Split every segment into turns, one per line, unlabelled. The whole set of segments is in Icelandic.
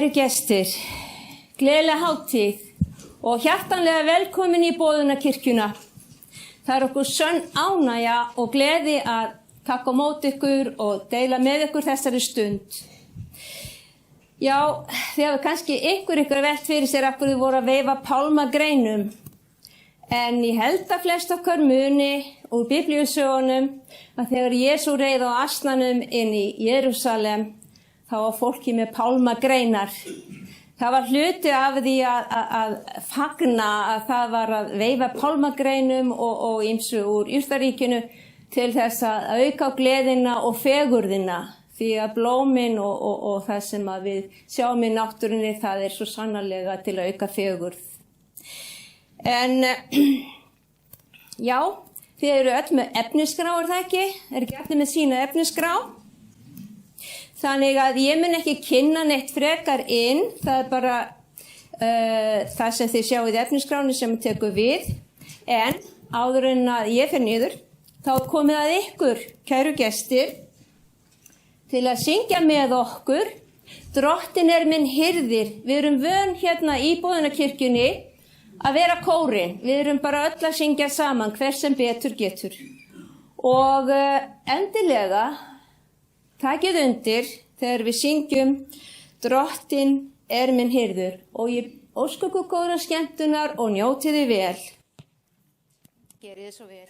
Kæru gestir, gleðilega hátíð og hjartanlega velkomin í Boðunarkirkjuna. Það okkur sönn ánægja og gleði að taka á móti ykkur og deila með ykkur þessari stund. Já, þið hafa kannski ykkur velt fyrir sér af hverju þið voru að veifa pálmagreinum. En ég held að flest okkar muni úr biblíusögunum að þegar Jesú reið á asnanum inn í Jerúsalem, þá var fólki með pálmagreinar. Það var hluti af því að fagna að það var að veifa pálmagreinum og ýmsu úr jurtaríkinu til þess að auka á gleðina og fegurðina. Því að blómin og það sem að við sjáum í náttúrunni, það svo sannarlega til að auka fegurð. En já, þið eru öll með efnisgrá, það ekki? Ekki allir með sína efnisgrá? Þannig að ég mun ekki kynna neitt frekar inn, það bara það sem þið sjáið í efnisgráni sem tekur við. En áður en að ég fer niður, þá komið að ykkur, kæru gestir, til að syngja með okkur. Drottinn minn hirðir. Við erum vön hérna í Boðunarkirkjunni að vera kórinn. Við erum bara öll að syngja saman, hver sem betur getur. Og endilega takið undir þegar við syngjum Drottinn minn hirður og ég óska ykkur góðrar skemmtunar og njótið þið vel. Gerið þið svo vel.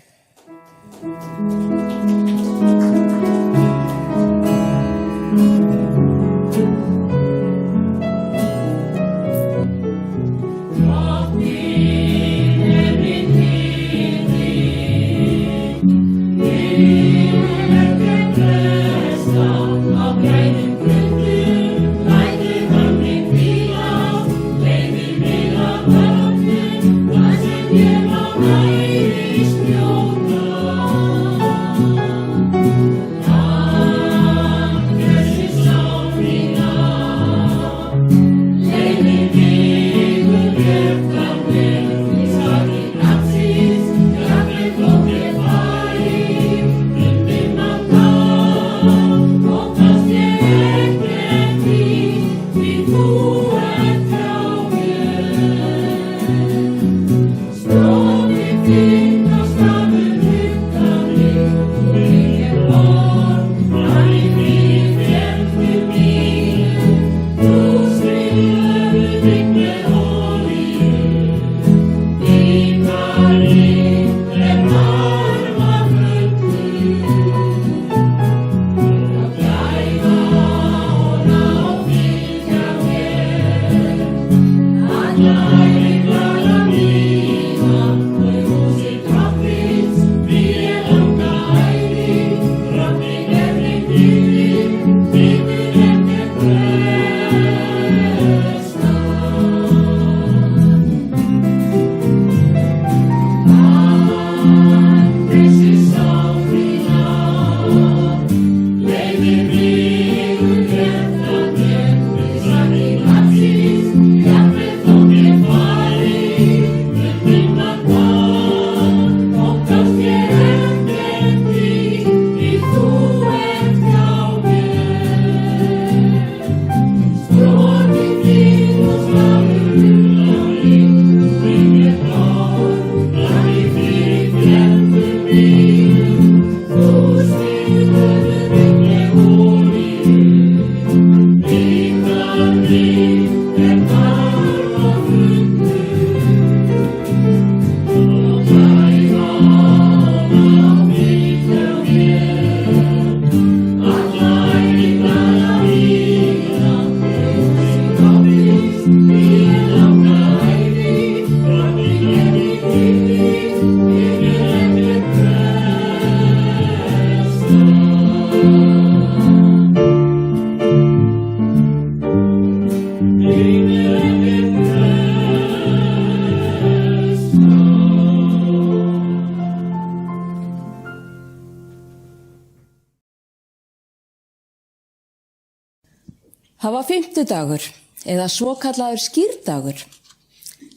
Það var fimmtudagur eða svokallaður skírdagur,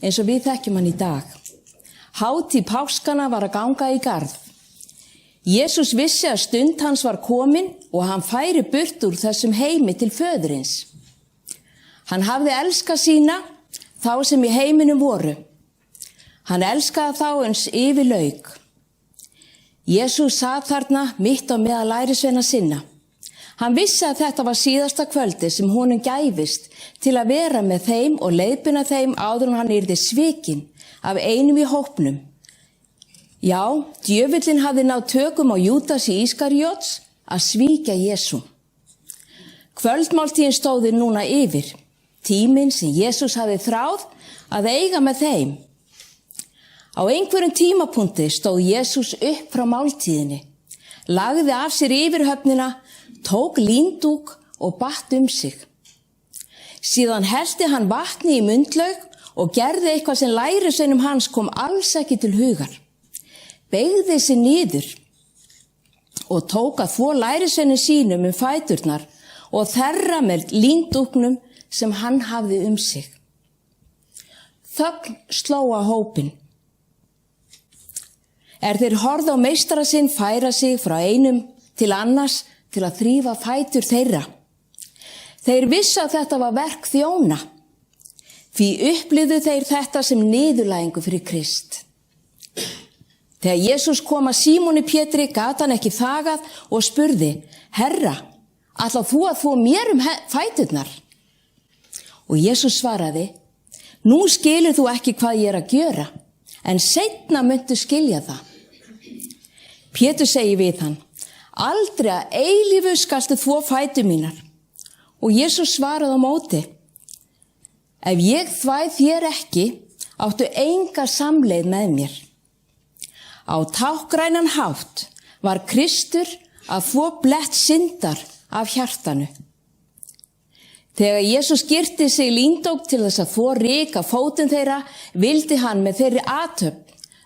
eins og við þekkjum hann í dag. Hátíð páskana var að ganga í garð. Jesús vissi að stund hans var komin og hann færi burt úr þessum heimi til föðurins. Hann hafði elskað sína, þá sem í heiminum voru. Hann elskaði þá eins yfir lauk. Jesús sat þarna mitt á meðal lærisveina sinna. Hann vissi að þetta var síðasta kvöldi sem honum gæfist til að vera með þeim og leiðbeina þeim áður en hann yrði svikinn af einum í hópnum. Já, djöfullinn hafði náð tökum á Júdasi Ískarjóts að svíkja Jesú. Kvöldmáltíðin stóði núna yfir, tíminn sem Jesús hafði þráð að eiga með þeim. Á einhverjum tímapunkti stóð Jesús upp frá máltíðinni, lagði af sér yfirhöfnina, tók líndúk og batt sig. Síðan hellti hann vatni í munnlaug og gerði eitthvað sem lærisveinum hans kom alls ekki til hugar. Beygði sig niður og tók að þvo lærisveinum sínum fæturnar og þerra með líndúknum sem hann hafði sig. Þögn sló á hópinn. Þeir horfðu á meistara sinn færa sig frá einum til annars til að þrífa fætur þeirra. Þeir vissu að þetta var verk þjóna, því upplifðu þeir þetta sem niðurlægingu fyrir Krist. Þegar Jesús kom að Símoni Pétri gat hann ekki þagað og spurði, Herra, ætlar þú að þvo mér fæturnar? Og Jesús svaraði, nú skilur þú ekki hvað ég að gjöra, en seinna muntu skilja það. Pétur segi við hann, aldrei að eilífu skaltu þvo fætur mínar. Og Jesús svaraði á móti, ef ég þvæ þér ekki, áttu enga samleið með mér. Á tákgrænan hátt var Kristur að þvo blett syndar af hjartanu. Þegar Jesús girti sig líndók til þess að þvo ryk af fótum þeirra, vildi hann með þeirri athöfn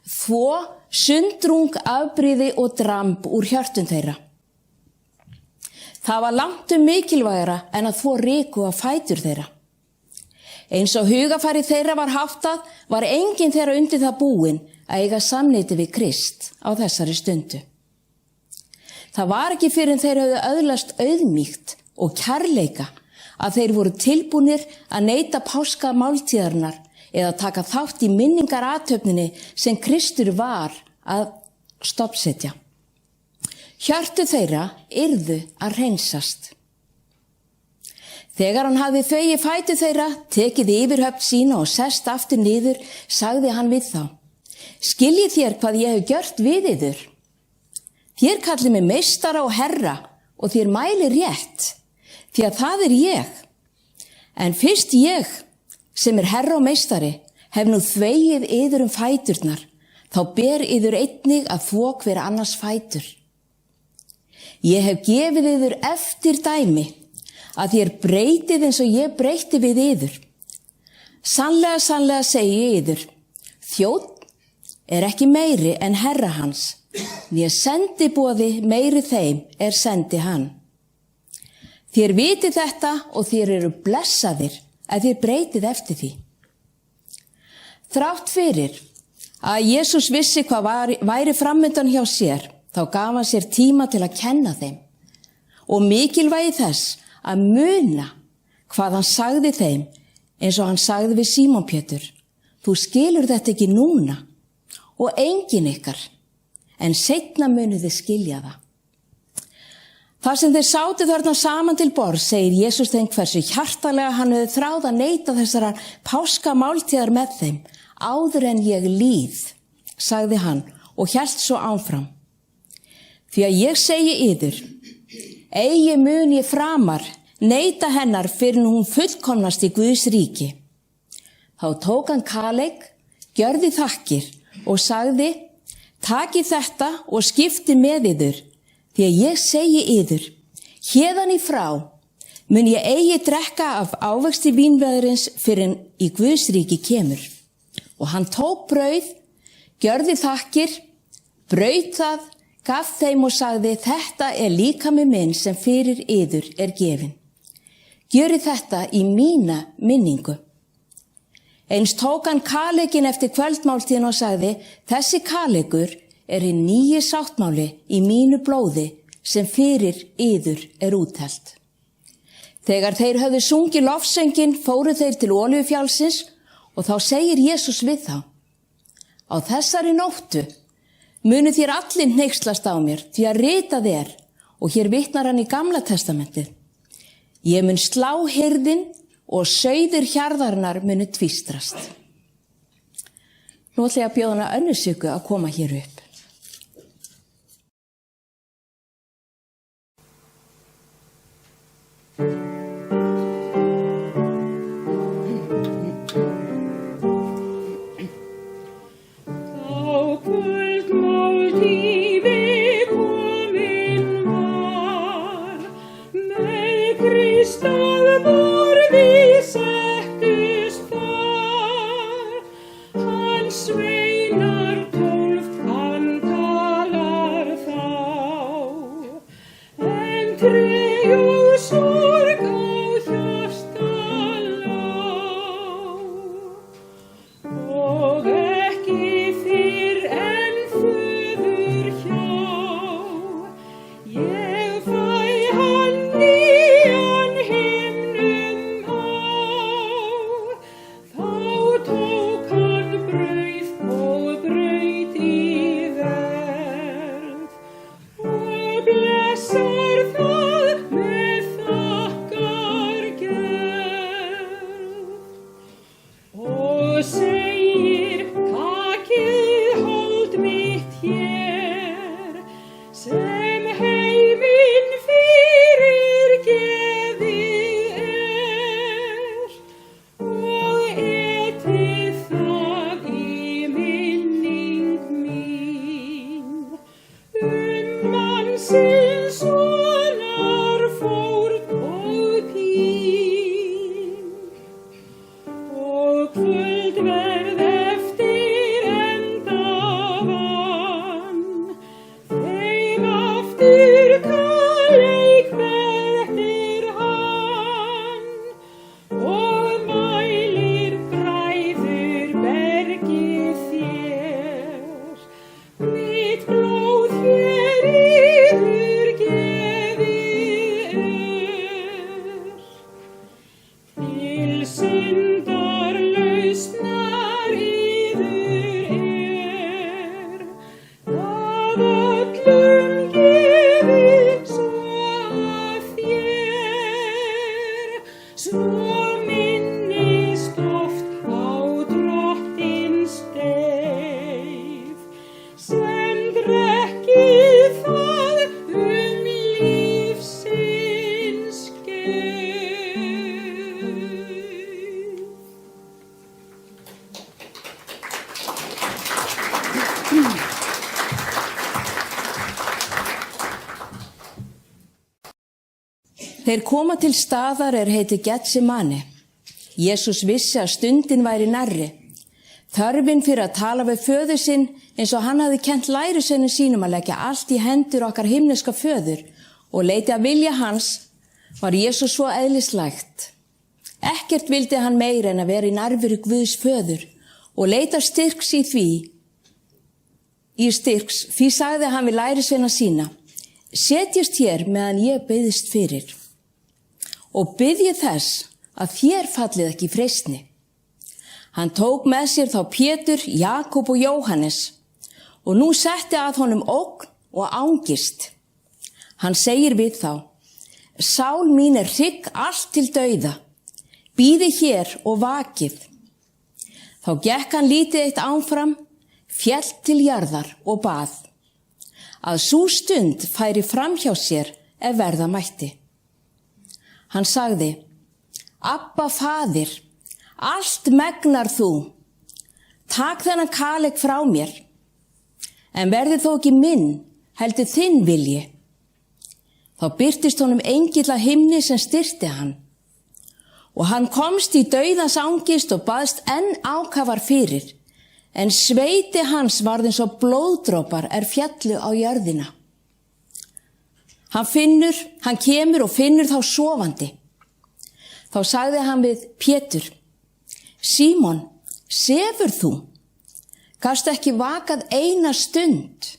þvo sundrung, afbrýði og dramb úr hjörtum þeirra. Það var langt mikilvægara en að þvo ryku af fætur þeirra. Eins og hugafari þeirra var háttað, var enginn þeirra undir það búinn að eiga samneyti við Krist á þessari stundu. Það var ekki fyrr en þeir höfðu öðlast auðmýkt og kærleika að þeir voru tilbúnir að neita páska máltíðarinnar eða taka þátt í minningarathöfninni sem Kristur var að stofnsetja. Hjörtu þeirra yrðu að hreinsast. Þegar hann hafði þvegið fætur þeirra, tekið yfirhöfn sína og sest aftur niður, sagði hann við þá, skiljið þér hvað ég hef gjört við yður? Þér kallið mig meistara og herra og þér mæli rétt, því að það er ég. En fyrst ég, sem er herra og meistari, hef nú þvegið yður fæturnar, þá ber yður einnig að þvo hver annars fætur. Ég hef gefið yður eftir dæmi, að þér breytið eins og ég breyti við yður. Sannlega, sannlega segi ég yður, þjónn er ekki meiri en herra hans, né sendiboði meiri þeim er sendi hann. Þér vitið þetta og þér eru blessaðir að þér breytið eftir því. Þrátt fyrir að Jesús vissi hvað væri framundan hjá sér, þá gaf hann sér tíma til að kenna þeim og mikilvægi þess að muna hvað hann sagði þeim eins og hann sagði við Símon Pétur, þú skilur þetta ekki núna og enginn ykkar, en seinna munið þið skilja það. Þar sem þeir sátu þarna saman til borðs, segir Jesús þeim hversu hjartalega hann hefði þráð að neita þessara páskamáltíðar með þeim, áður en ég líð, sagði hann og hélt svo áfram. Því að ég segi yður, eigi mun ég framar neita hennar fyrir hún fullkomnast í Guðs ríki. Þá tók hann kaleik, gjörði þakkir og sagði, takið þetta og skipti með yður, því að ég segi yður, héðan í frá mun ég eigi drekka af ávexti vínveðurins fyrir í Guðs ríki kemur. Og hann tók brauð, gjörði þakkir, braut það, gaf þeim og sagði, þetta er líkami minn sem fyrir yður er gefin. Gjörið þetta í mína minningu. Eins tók hann kaleikin eftir kvöldmáltíðin og sagði, þessi kaleikur er hinn nýji sáttmáli í mínu blóði sem fyrir yður er úthelt. Þegar þeir höfðu sungið lofsönginn fóru þeir til Olíufjallsins og þá segir Jesús við þá: Á þessari nóttu munu þér allir hneykslast á mér, því að ritað er, og hér vitnar hann í Gamla testamentið: Ég mun slá hirðin og sauðir hjarðarinnar munu tvístrast. Nú ætla ég að bjóða hana Önnu Siggu að koma hér upp. Þeir koma til staðar heitir Getsemane. Jesús vissi að stundin væri nærri. Þörfin fyrir að tala við föður sinn eins og hann hafði kennt lærisveinum sínum að leggja allt í hendur okkar himneska föður og leita að vilja hans, var Jesús svo eðlislægt. Ekkert vildi hann meira en að vera í nærveru Guðs föður og leita styrks í því. Því sagði hann við lærisveina sína: Setjist hér meðan ég biðst fyrir. Og biðjið þess að þér fallið ekki í freistni. Hann tók með sér þá Pétur, Jakob og Jóhannes og nú setti að honum ógn og angist. Hann segir við þá: Sál mín hrygg allt til dauða, bíðið hér og vakið. Þá gekk hann lítið eitt áfram, féll til jarðar og bað, að sú stund færi fram hjá sér ef verða mætti. Hann sagði: Abba, Faðir, allt megnar þú. Takk þennan kaleik frá mér, en verði þó ekki minn, heldur þinn vilji. Þá birtist honum engill af himni sem styrkti hann. Og hann komst í dauðans angist og baðst enn ákafar fyrir, en sveiti hans varð eins og blóðdropar fjallu á jörðina. Hann kemur og finnur þá sofandi. Þá sagði hann við Pétur: Símon, sefur þú? Gastu ekki vakað eina stund?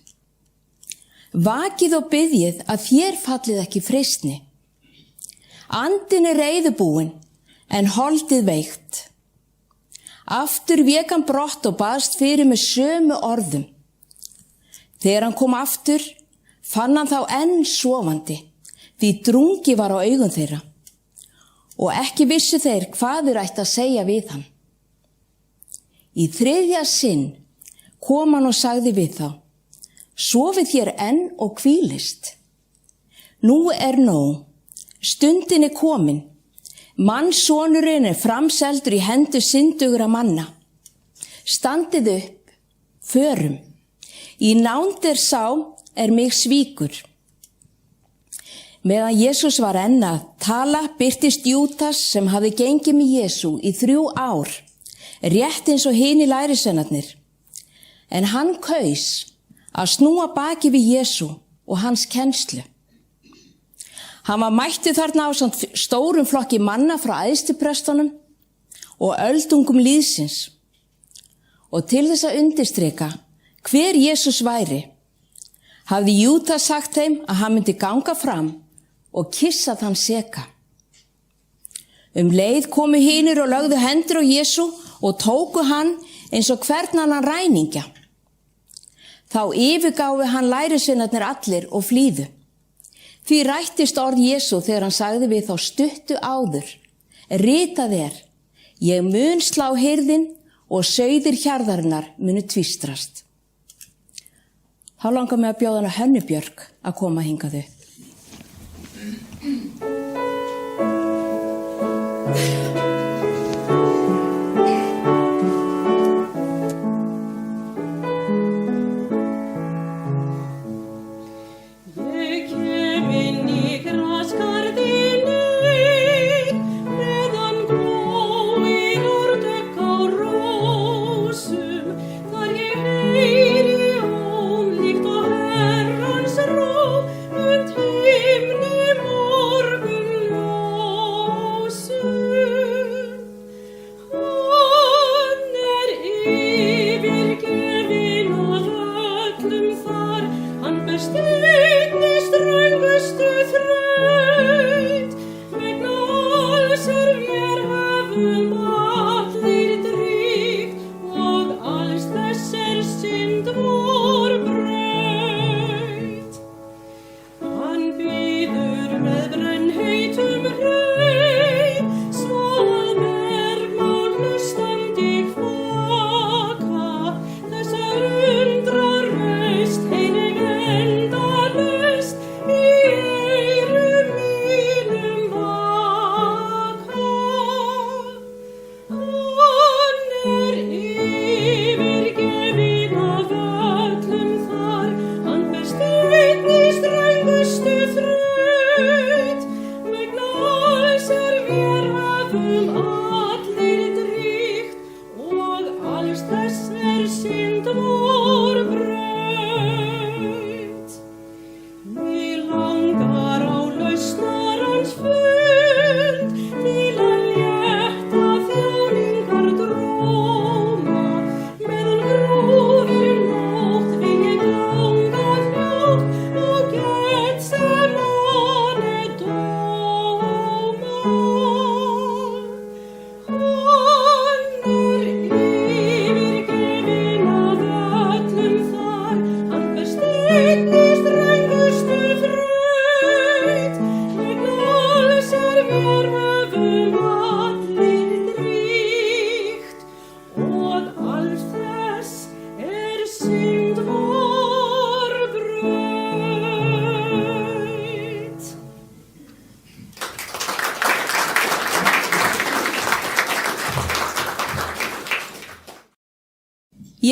Vakið og biðjið að þér fallið ekki í freistni. Andinn reiðubúinn, en holdið veikt. Aftur vék hann brott og baðst fyrir með sömu orðum. Þegar hann kom aftur, fann hann þá enn sofandi, því drungi var á augum þeirra. Og ekki vissu þeir hvað þeir ættu að segja við hann. Í 3. sinn kom hann og sagði við þá: Sofið þér enn og hvílist. Nú nóg, stundin komin. Mannssonurinn framseldur í hendur syndugra manna. Standið upp, förum. Í nánd sá mig svíkur. Meðan Jesús var enn að tala, birtist Júdas sem hafði gengið með Jesú í 3 ár, rétt eins og hinir lærisveinarnir. En hann kaus að snúa baki við Jesú og hans kennslu. Hann var mættur þarna á stórum flokki manna frá æðstiprestunum og öldungum lýðsins. Og til þess að undirstrika hver Jesús væri, hafði Júdas sagt þeim að hann myndi ganga fram og kyssa þann seka. Leið komu hinir og lögðu hendur á Jesú og tóku hann eins og hvern annan ræningja. Þá yfirgáfu hann lærisveinarnir allir og flýðu. Því rættist orð Jesú þegar hann sagði við þá stuttu áður: Ritað ég mun slá hirðin og sauðir hjarðarinnar munu tvístrast. Þá langar mig að bjóða hana Hönnu Björk að koma hingað upp.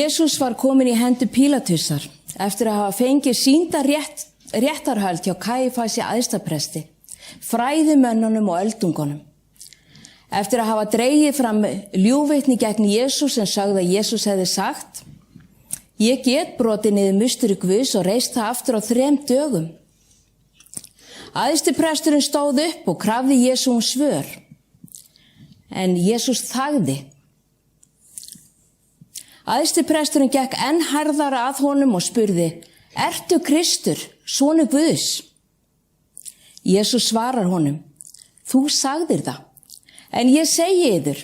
Jesús var komin í hendur Pílatusar eftir að hafa fengið sýnda réttarhöld hjá Kæfasi æðstapresti, fræðimönnunum og öldungunum. Eftir að hafa dregið fram ljúgvitni gegn Jesús sem sagði að Jesús hefði sagt: Ég get brotið niður musteri Guðs og reist það aftur á 3 dögum. Æðstipresturinn stóð upp og krafði Jesú svör. En Jesús þagði. Æðstipresturinn gekk enn harðara að honum og spurði: Ertu Kristur, sonur Guðs? Jesús svarar honum: Þú sagðir það, en ég segi yður,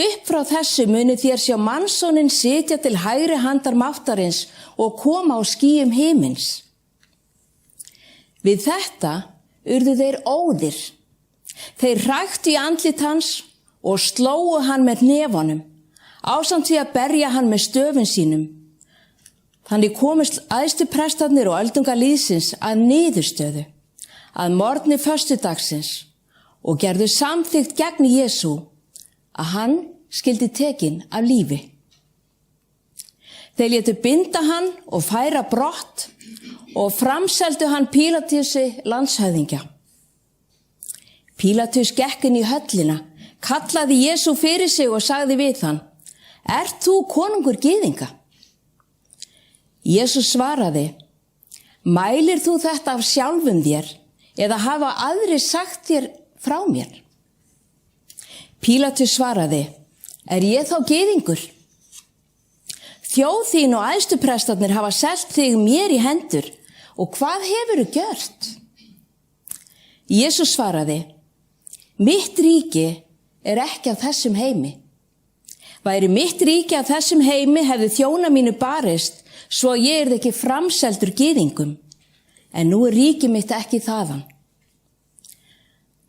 upp frá þessu munið þér sjá mannssoninn sitja til hægri handar máttarins og koma á skýjum himins. Við þetta urðu þeir óðir. Þeir hræktu í andlit hans og slógu hann með hnefunum, ásamt því að berja hann með stöfum sínum. Þannig komust æðstuprestarnir og öldungalýðsins að niðurstöðu, að morgni föstudagsins, og gerðu samþykkt gegn Jesú að hann skyldi tekinn af lífi. Þeir létu binda hann og færa brott og framseldu hann Pílatusi landshöfðingja. Pílatus gekk inn í höllina, kallaði Jesú fyrir sig og sagði við hann, ert þú konungur gyðinga? Jesús svaraði, mælir þú þetta af sjálfum þér eða hafa aðrir sagt þér frá mér? Pílatus svaraði, er ég þá gyðingur? Þjóð þín og æðstuprestarnir hafa selt þig mér í hendur og hvað hefurðu gjört? Jesús svaraði, mitt ríki er ekki af þessum heimi. Væri mitt ríki af þessum heimi hefði þjóna mínu barist svo ég yrði ekki framseldur gyðingum, en nú er ríki mitt ekki þaðan.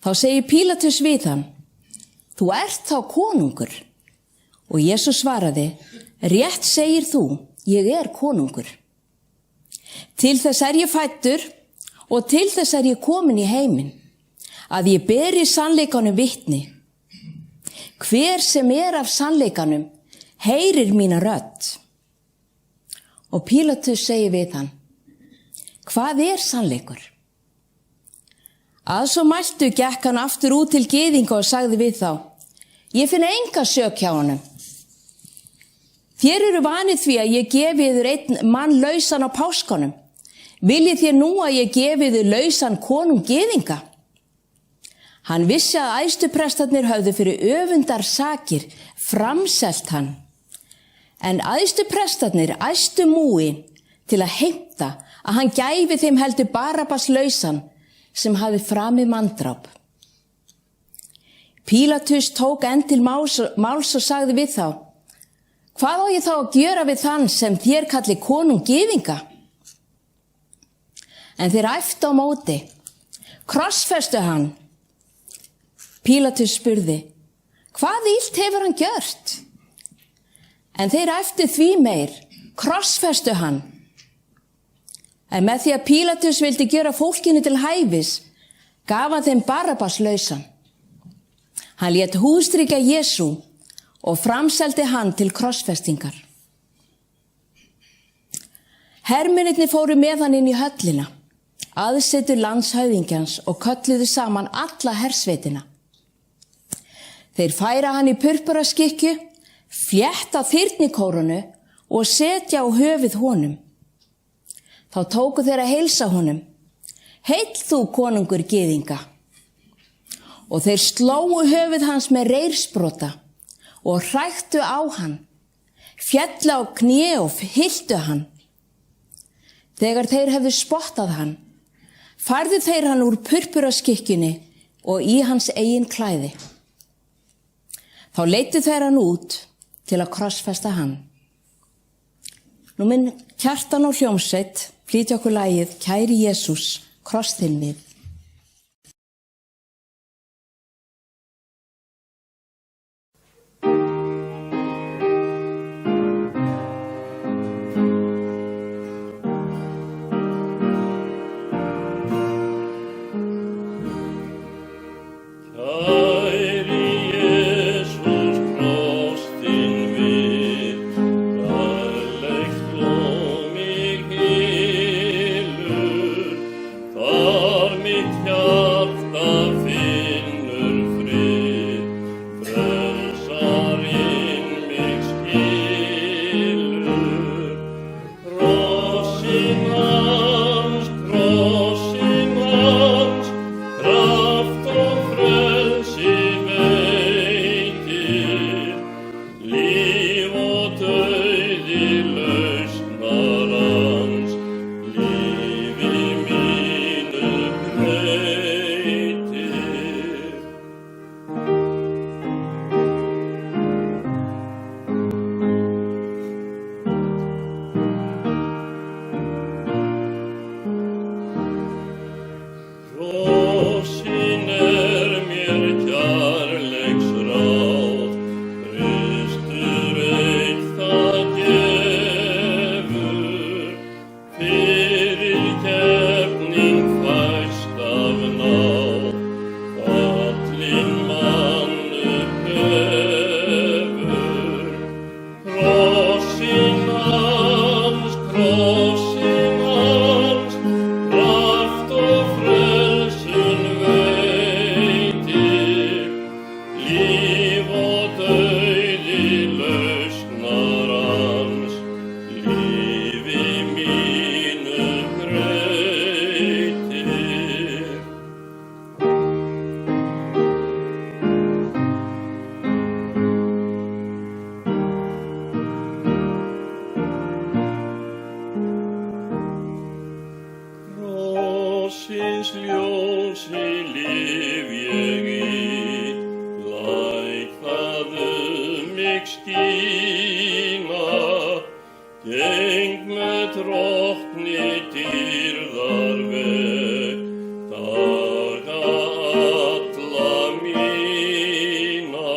Þá segir Pílatus við hann, þú ert þá konungur? Og Jesús svaraði, rétt segir þú, ég er konungur. Til þess er ég fæddur og til þess er ég komin í heiminn, að ég beri sannleikanum vitni. Hver sem er af sannleikanum heyrir mína rödd. Og Pílatus segir við hann, hvað er sannleikur? Að svo mæltu gekk hann aftur út til gyðinga og sagði við þá, ég finn enga sök hjá honum. Þér eru vanið því að ég gefi yður einn mann lausan á páskunum. Viljið þér nú að ég gefi yður lausan konung gyðinga? Hann vissi að æðstuprestarnir höfðu fyrir öfundar sakir framselt hann. En æðstuprestarnir æstu múin til að heimta að hann gæfi þeim heldur Barabbas lausan sem hafði framið manndráp. Pílatus tók enn til máls og sagði við þá, hvað á ég þá að gjöra við þann sem þér kalli konung gyðinga? En þeir æptu á móti, krossfestu hann. Pílatus spurði, hvað illt hefur hann gjört? En þeir æptu því meir, krossfestu hann. En með því að Pílatus vildi gera fólkinu til hæfis, gaf hann þeim Barabbas lausan. Hann lét hússtrykkja Jesú og framseldi hann til krossfestingar. Hermennirnir fóru með hann inn í höllina, aðsetur landshöfðingjans og kölluðu saman alla hersveitina. Þeir færa hann í purpuraskikkju, flétta þyrnikórunu og setja á höfuð honum. Þá tóku þeir að heilsa honum, heill þú konungur gyðinga. Og þeir slógu höfuð hans með reirsprota og hræktu á hann, féllu á kné og hylltu hann. Þegar þeir hefðu spottað hann, færðu þeir hann úr purpuraskikkjunni og í hans eigin klæði. Þá leiddu þeir hann út til að krossfesta hann. Nú mun Kjartan og hljómsveit flytja okkur lagið Kæri Jesús, kross þinn við.
Amen. Krossins ljósi lif ég í, læt það mig skína, geng með drottni dýrðar veg, daga alla mína.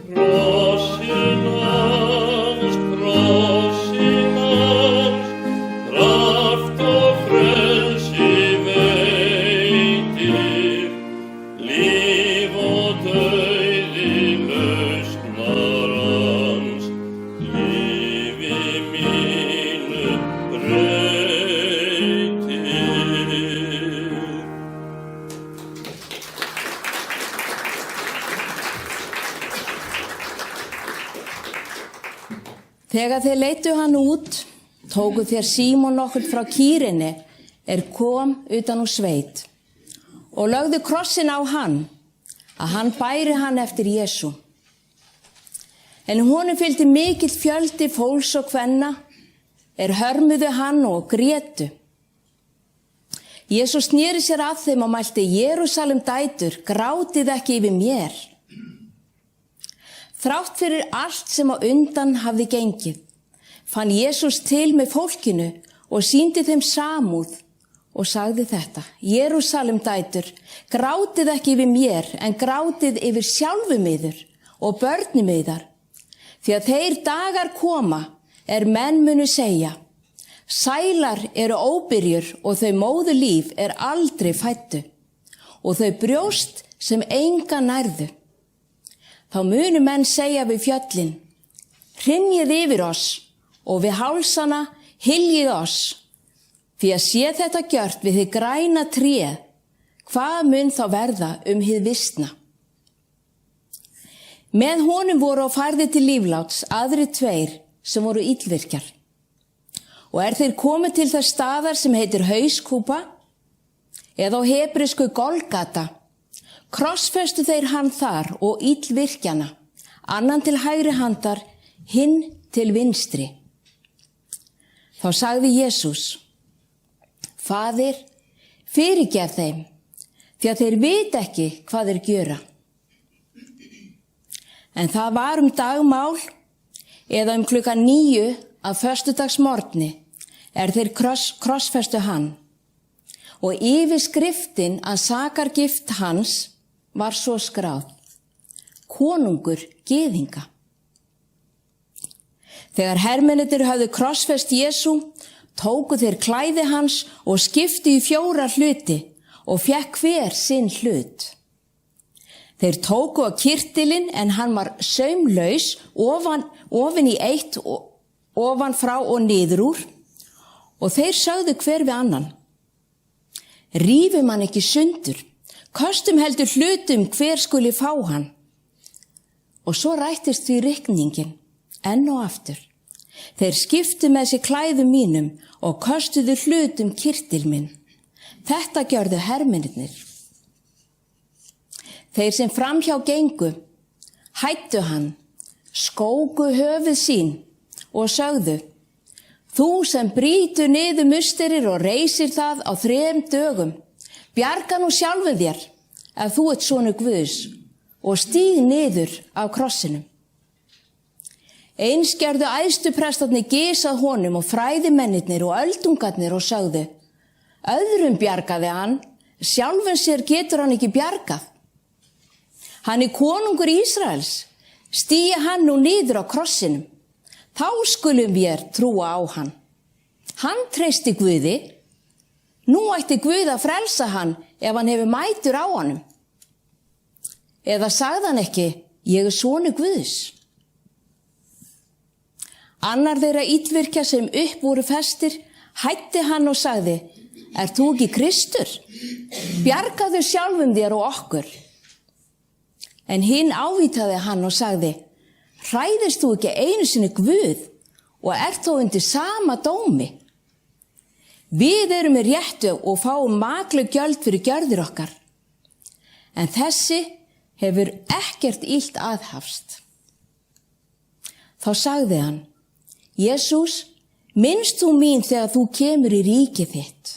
Krossin hans, kraft og frelsi veitir, líf og dauði lausnar hans, lífi mínu breytir.
Þegar þeir leiddu hann út, tóku þeir Símon nokkurn frá Kýrinni, kom utan úr sveit, og lögðu krossin á hann, að hann bæri hann eftir Jesú. En honum fylgdi mikill fjöldi fólks og kvenna, hörmuðu hann og grétu. Jesús sneri sér að þeim og mælti: Jerúsalem dætur, grátið ekki yfir mér. Þrátt fyrir allt sem á undan hafði gengið, fann Jesús til með fólkinu og sýndi þeim samúð og sagði þetta: Jerúsalem dætur, grátið ekki yfir mér, en grátið yfir sjálfum yður og börnum yðar. Því að þeir dagar koma, menn munu segja: sælar eru óbyrjur og þau móðurlíf aldrei fæddu, og þau brjóst sem enga nærðu. Þá munu menn segja við fjöllin: hrynjið yfir oss, og við hálsana hyljið oss. Því að sé þetta gjört við hið græna tréð, hvað mun þá verða hið vistna? Með honum voru á færði til lífláts aðrir tveir sem voru illvirkjar. Og þeir komið til þess staðar sem heitir Hauskúpa, eða á hebresku Golgata, krossfestu þeir hann þar og illvirkjana, annan til hægri handar, hinn til vinstri. Þá sagði Jesús: Faðir, fyrirgef þeim, því að þeir vita ekki hvað þeir gjöra. En það var dagmál, eða klukkan 9 af föstudagsmorgni, þeir krossfestu hann. Og yfir skriftin að sakargift hans var svo skráð: konungur gyðinga. Þegar hermennirnir höfðu krossfest Jesú, tóku þeir klæði hans og skiptu í 4 hluti og fékk hver sinn hlut. Þeir tóku á kyrtilinn, en hann var saumlaus ofan í eitt, ofan frá og niður úr, og þeir sögðu hver við annan: rífum hann ekki sundur, kostum heldur hlutum hver skuli fá hann. Og svo rættist því rigningin enn og aftur. Þeir skiptu með sér klæðum mínum og kostuðu hlutum kyrtil minn. Þetta gjörðu hermennirnir. Þeir sem framhjá gengu hættu hann, skóku höfuð sín og sögðu: þú sem brýtur niður musterir og reisir það á 3 dögum, bjarga nú sjálfum þér ef þú ert sonur Guðs og stíg niður af krossinum. Eins gerðu æðstuprestarnir gys að honum og fræðimennirnir og öldungarnir og sögðu: öðrum bjargaði hann, sjálfum sér getur hann ekki bjargað. Hann konungur Ísraels, stígi hann nú niður á krossinum, þá skulum við trúa á hann. Hann treysti Guði, nú ætti Guð að frelsa hann ef hann hefur mætur á honum. Eða sagði hann ekki: ég sonur Guðs? Annar þeirra illvirkja sem upp voru festir hætti hann og sagði: ert þú ekki Kristur? Bjargaðu sjálfum þér og okkur. En hinn ávítaði hann og sagði: hræðist þú ekki einu sinni Guð og ert þó undir sama dómi? Við erum með réttu og fáum makleg gjöld fyrir gjörðir okkar. En þessi hefur ekkert illt aðhafst. Þá sagði hann: Jesús, minnst þú mín þegar þú kemur í ríkið þitt?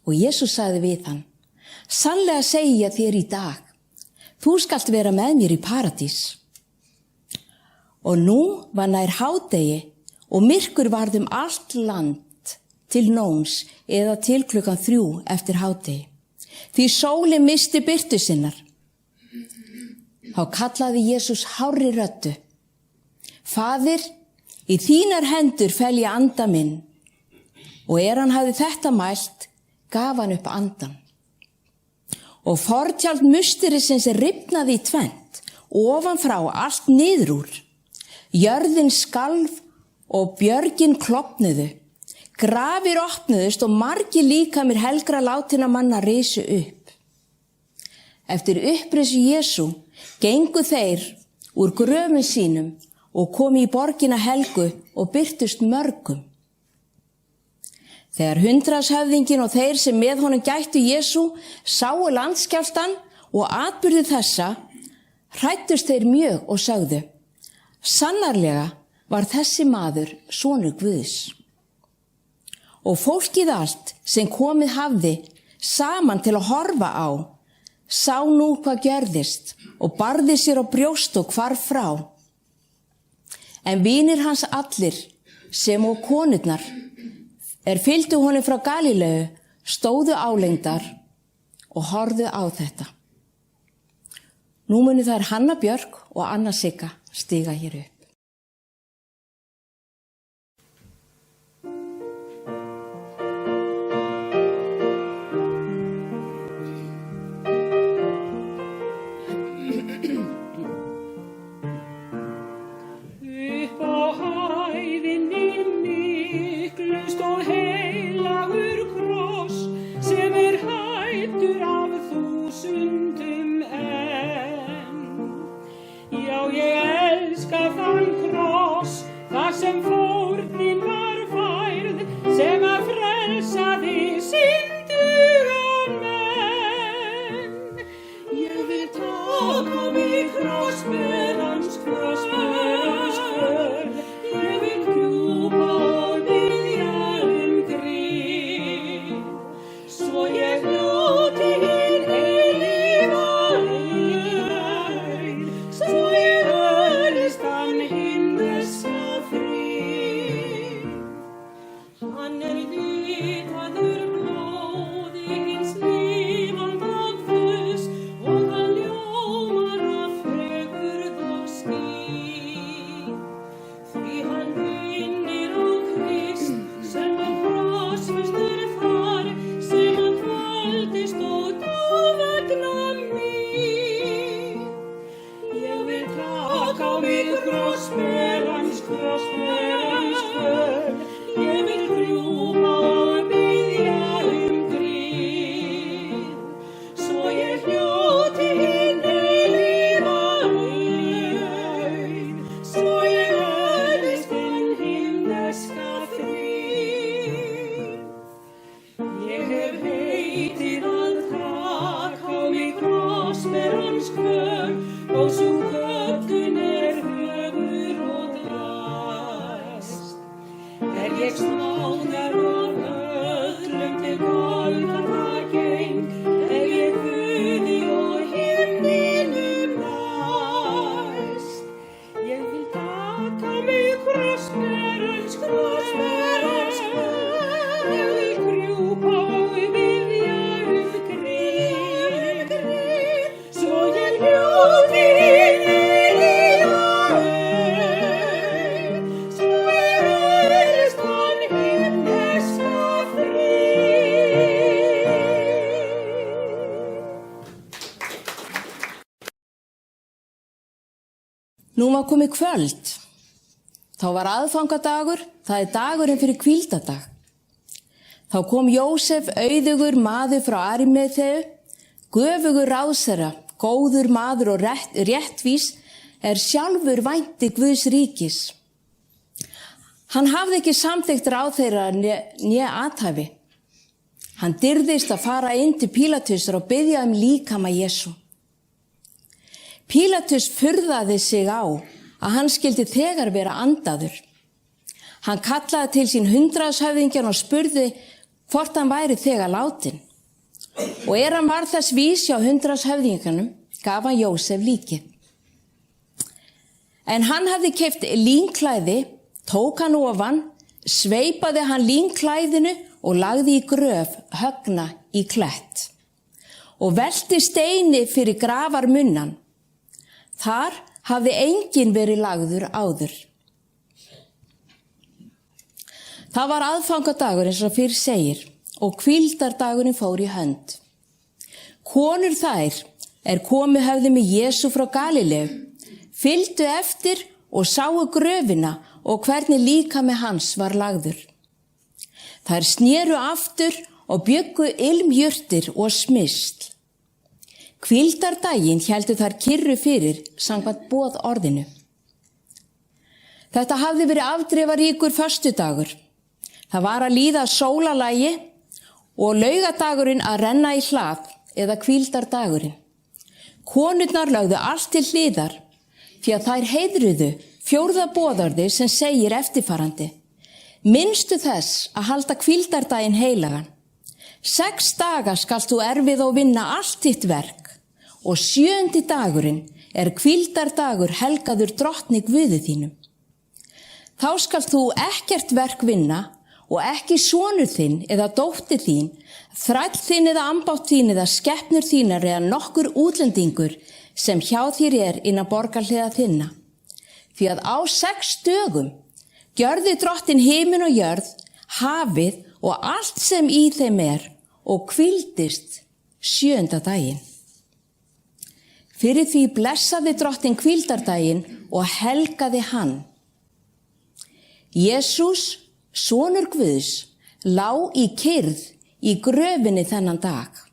Og Jesús sagði við hann, sannlega segi ég þér í dag, þú skalt vera með mér í paradís. Og nú var nær hádegi og myrkur varð allt land til nóns eða til 3:00 eftir hádegi. Því sólin missti birtu sinnar. Þá kallaði Jesús hárri röddu, Faðir, í þínar hendur fel ég anda minn. Og hann hafði þetta mælt, gaf hann upp andan. Og fortjald musterisins rifnaði í tvennt, ofan frá allt niður úr. Jörðin skalf og björgin klofnuðu. Grafir opnuðust og margir líkamir helgra látinna manna risu upp. Eftir upprisu Jesú gengu þeir úr gröfum sínum og komu í borgina helgu og birtust mörgum. Þegar 100-höfðinginn og þeir sem með honum gættu Jesú sáu landskjálftan og atburði þessa, hræddust þeir mjög og sögðu, sannarlega var þessi maður sonur Guðs. Og fólkið allt sem komið hafði saman til að horfa á, sá nú hvað gjörðist og barði sér á brjóst og hvarf frá. En vinir hans allir, sem og konurnar, fylgdu honum frá Galíleu, stóðu álengdar og horfðu á þetta. Nú munu þær Hanna Björk og Anna Sigga stíga hér upp.
Sem fórnin var færð, sem að frelsaði synduga menn. Ég vil taka mig kross með hans kvöl. Ég vil krjúpa og biðja grið, svo ég hljóti hin eilífa auð, svo ég öðlist hann himneska. Hann litaður blóði hins lifanda Guðs og hann ljómar af fegurð og ský. Því hann vinnir á Krist sem hann krossfestur þar, sem hann kvöldist og dó vegna mín. Ég vil taka á mig kross með hans kvöl. Ég vil krjúpa og biðja grið, svo ég hljóti hin eilífa auð, svo ég öðlist hinn himneska frið. Ég hef heitið að taka á mig kross með hans kvöl, og sú köllun högur og glæst. Ég snáðar af öðrum til Golgata geng, ég Guði og himninum næst. Ég vil taka mig kross með hans kvöl, ég vil krjúpa og biðja grið, svo ég hljóti hin eilífa auð, svo ég öðlist hann himneska frið.
Nú var komið kvöld. Þá var aðfangadagur, það dagurinn fyrir hvíldadag. Þá kom Jósef, auðugur maður frá Arimaþeu, göfugur ráðherra, góður maður og réttvís, sjálfur vænti Guðs ríkis. Hann hafði ekki samþykkt ráðherra né athæfi. Hann dirðist að fara inn til Pílatusar og biðja líkama Jesú. Pílatus furðaði sig á að hann skyldi þegar vera andaður. Hann kallaði til sín 100-höfðingjann og spurði hvort hann væri þegar látin. Og hann var þess vís hjá 100 höfðinganum, gaf hann Jósef líkið. En hann hafði keypt línklæði, tók hann ofan, sveipaði hann línklæðinu og lagði í gröf högna í klett. Og velti steini fyrir grafarmunnan. Þar hafði enginn verið lagður áður. Það var aðfangadagur eins og fyrr segir og hvíldardagurinn fór í hönd. Konur þær komu höfðu með Jesú frá Galileu, fylgdu eftir og sáu gröfina og hvernig líkami hans var lagður. Þær snéru aftur og bjuggu ilmjurtir og smyrsl. Hvíldardaginn héldu þær kyrru fyrir samkvæmt boðorðinu. Þetta hafði verið afdrifaríkur föstudagur. Það var að líða sólarlagi og laugadagurinn að renna í hlað eða hvíldardagurinn. Konurnar lögðu allt til hliðar því að þær heiðruðu 4. boðorði sem segir eftirfarandi: Minnstu þess að halda hvíldardaginn heilagan. 6 daga skalt þú erfið og vinna allt þitt verk og 7. dagurinn hvíldardagur helgaður drottni Guði þínum. Þá skalt þú ekkert verk vinna og ekki sonur þinn eða dóttir þín, þræll þinn eða ambátt þín eða skepnur þínar eða nokkur útlendingur sem hjá þér innan borgarhliða þinna. Því að á 6 dögum gjörði drottinn himinn og jörð, hafið og allt sem í þeim og hvíldist 7. daginn. Fyrir því blessaði drottinn hvíldardaginn og helgaði hann. Jesús, sonur Guðs, lá í kyrrð í gröfinni þennan dag.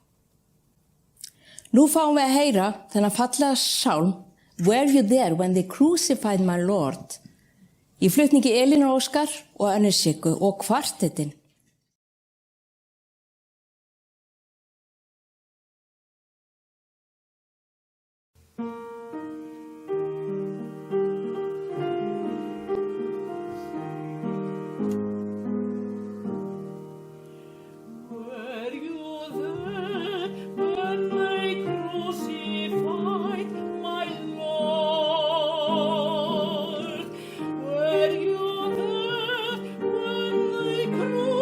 Nú fáum við að heyra þennan fallega sálm Were you there when they crucified my Lord? Í flutningi Elínar Óskar og Önnu Siggu og kvartettin.
Were you there when they crucified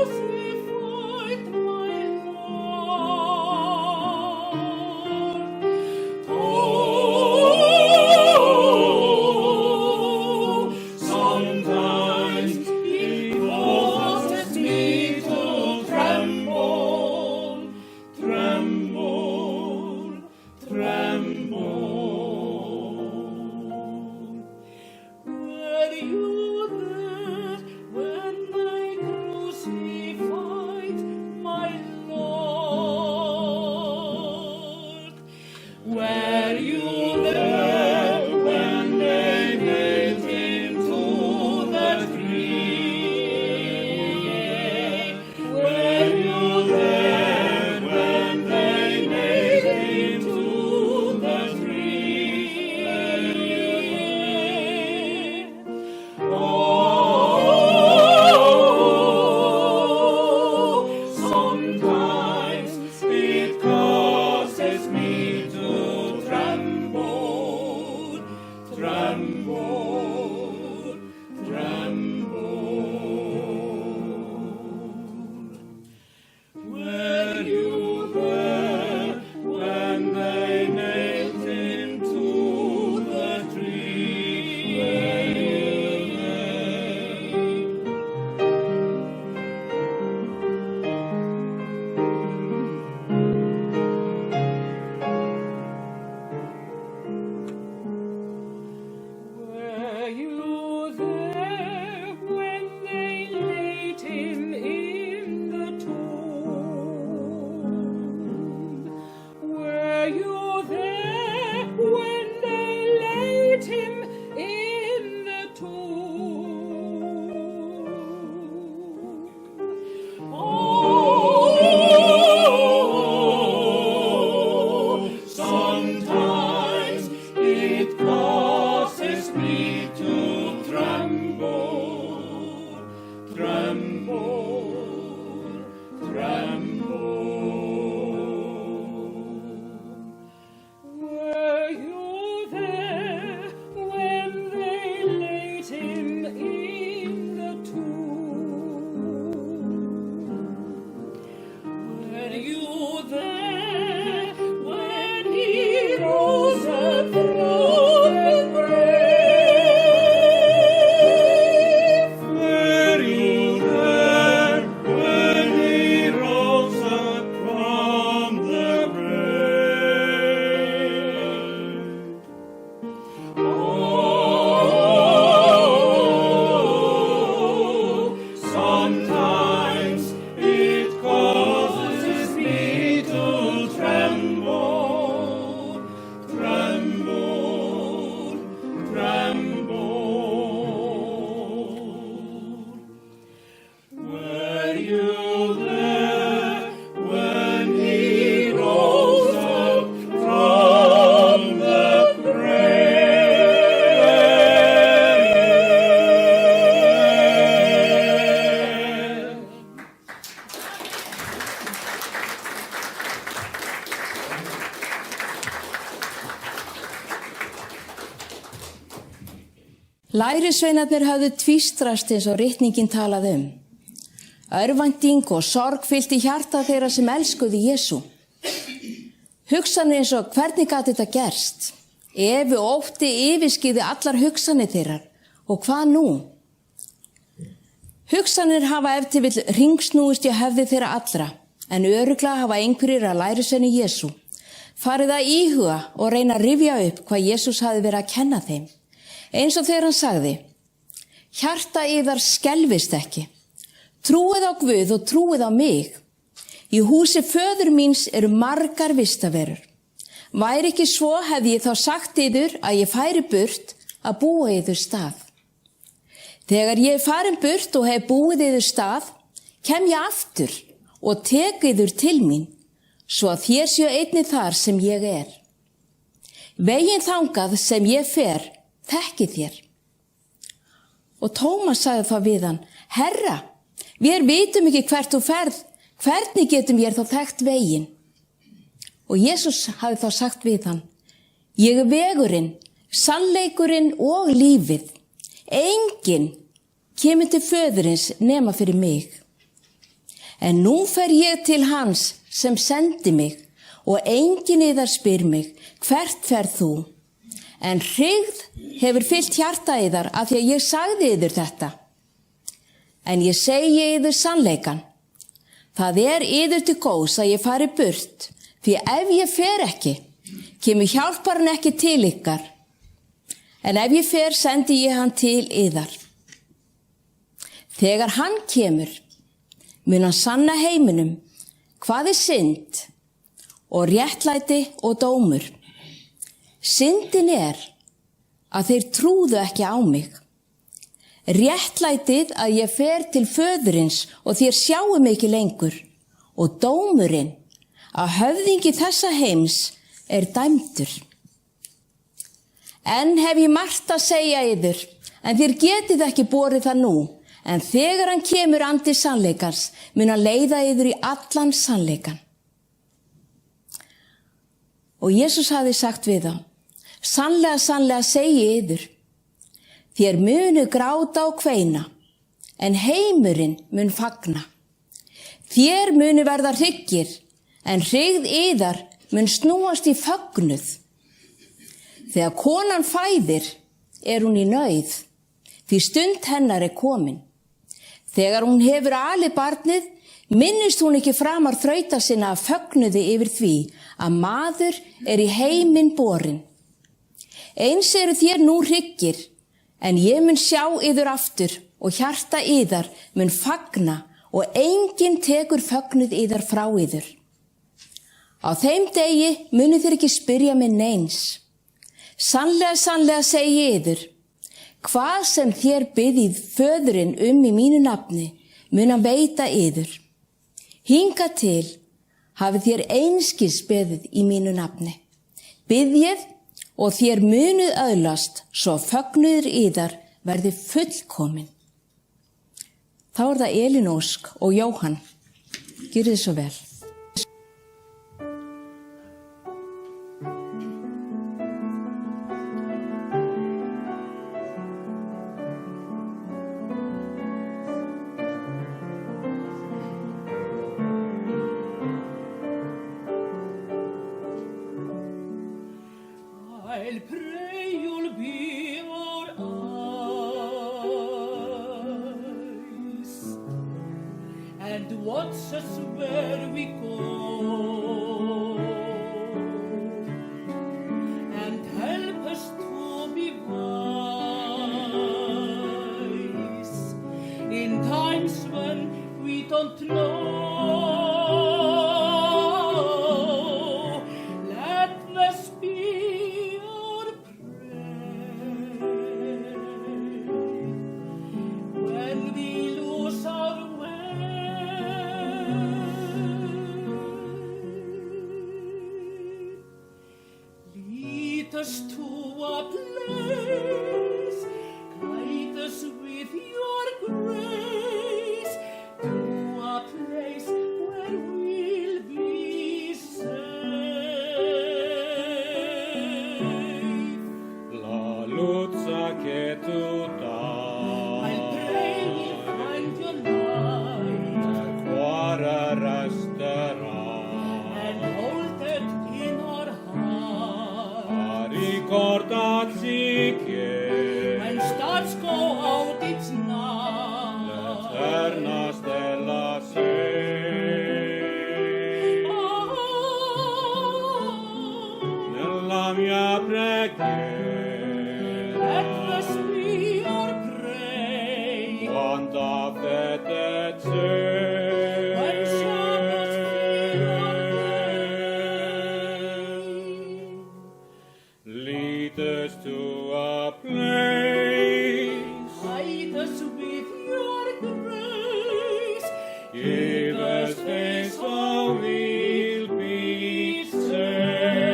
Lærisveinarnir höfðu tvístrast eins og ritningin talaði um. Örvænting og sorg fyllti hjarta þeirra sem elskuðu Jesú. Hugsanir eins og hvernig gat þetta gerst? Efi og ótti yfirskýði allar hugsanir þeirrar. Og hvað nú? Hugsanir hafa ef til vill hringsnúist í höfði þeirra allra, en örugglega hafa einhverjir að lærisveini Jesú farið að íhuga og reyna að rifja upp hvað Jesús hafi verið að kenna þeim. Eins og þegar hann sagði, hjarta yðar skelfist ekki. Trúið á Guð og trúið á mig. Í húsi föður míns eru margar vistaverur. Væri ekki svo hefði ég þá sagt yður að ég færi burt að búa yður stað. Þegar ég er farin burt og hef búið yður stað, kem ég aftur og tek yður til mín, svo að þér séu einnig þar sem ég er. Veginn þangað sem ég fer, þekkið þér. Og Tómas sagði þá við hann, Herra, við vitum ekki hvert þú ferð, hvernig getum ég þá þekkt veginn? Og Jesús hafði þá sagt við hann, ég er vegurinn, sannleikurinn og lífið. Enginn kemur til föðurins nema fyrir mig. En nú fer ég til hans sem sendi mig og enginn yðar spyr mig, hvert ferð þú? En hryggð hefur fyllt hjarta yðar af því að ég sagði yður þetta. En ég segi yður sannleikan. Það er yður til góðs að ég fari burt, því ef ég fer ekki, kemur hjálparinn ekki til ykkar. En ef ég fer, sendi ég hann til yðar. Þegar hann kemur, mun hann sanna heiminum hvað er synd og réttlæti og dómur. Syndin er að þeir trúðu ekki á mig. Réttlætið að ég fer til föðurins og þér sjáu mig ekki lengur. Og dómurinn að höfðingi þessa heims er dæmdur. En hef ég margt að segja yður, en þér getið ekki borið það nú. En þegar hann kemur andi sannleikans, mun hann leiða yður í allan sannleikan. Og Jesús hafði sagt við þá, sannlega, sannlega segi yður, þér munu gráta og kveina, en heimurinn mun fagna. Þér munu verða hryggir, en hryggð yðar mun snúast í fögnuð. Þegar konan fæðir, er hún í nauð, því stund hennar er komin. Þegar hún hefur alið barnið, minnist hún ekki framar þrauta sinna af fögnuði yfir því að maður er í heiminn borinn. Eins eru þér nú hryggir, en ég mun sjá yður aftur og hjarta yðar mun fagna og enginn tekur fögnuð yðar frá yður. Á þeim degi munu þér ekki spyrja mig neins. Sannlega, sannlega segi yður, hvað sem þér biðið föðurinn í mínu nafni, mun hann veita yður. Hingað til hafið þér einskis beðið í mínu nafni. Biðjið og þér munuð öðlast, svo fögnuður yðar verði fullkomin. Þá er það Elín Ósk og Jóhann. Gjörið svo vel.
I'll pray you'll be our eyes and watch us where we go and help us to be wise in times when we don't know. Us to a place, guide us with your grace, to a place where we'll be safe.
La luce che tu
kort att sige,
men statsko audits
lät Herrna ställa sig. Lamja präker,
Let us be your prey,
vanta fettet
when shepherds feed your prey.
lead us to a place,
Hide us with your grace,
give us space so we'll be saved.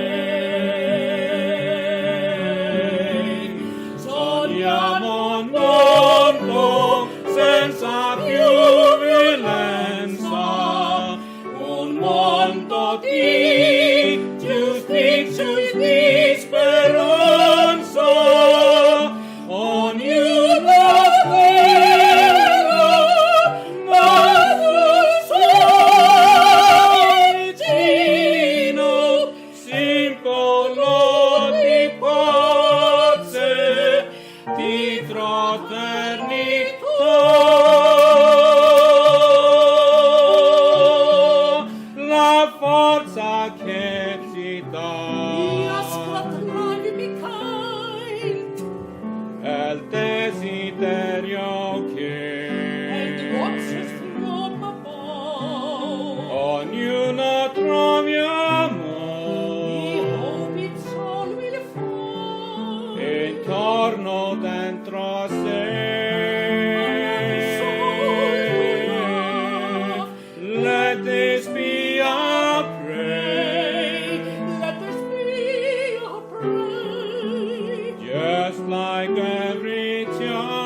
Sogniamo un mondo senza più violenza, un mondo di giustizia e speranza. Ognuno spera, ma tu sei vicino, simbolo di pace, di fraternità. La forza che ci dà
me kind,
el desiderio
and
che
watch us from above.
ognuna troviamo
We hope its all will fall.
intorno dentro sé. Let this be our prayer,
Let us be your prey.
just like every child.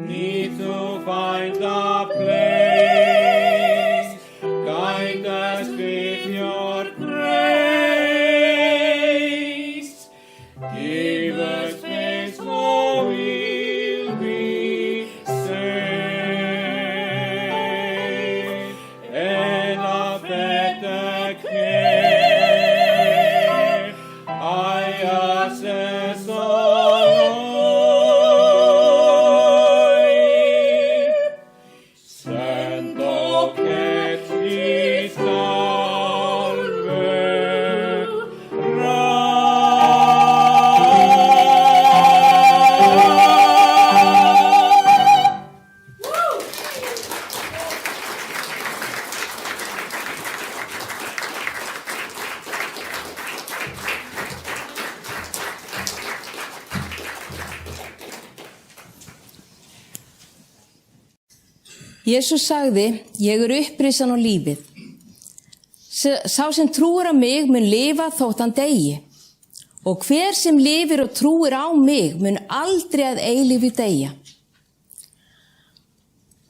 Need to find a place, guide us with your grace. Give us space so we'll be saved. E la fede che hai acceso noi, sento che ci salverà.
Jesús sagði, ég er upprisan og lífið. Sá sem trúir á mig mun lifa þótt hann deyi. Og hver sem lifir og trúir á mig mun aldrei að eilífi deyja.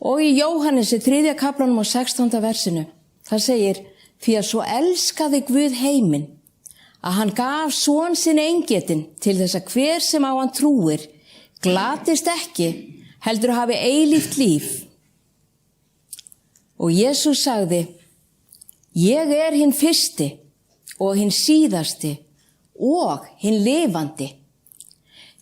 Og í Jóhannesi 3. kaflanum og 16. versinu, það segir, því að svo elskaði Guð heiminn, að hann gaf son sinn eingetinn til þess að hver sem á hann trúir, glatist ekki, heldur hafi eilíft líf. Og Jesús sagði, ég er hinn fyrsti og hinn síðasti og hinn lifandi.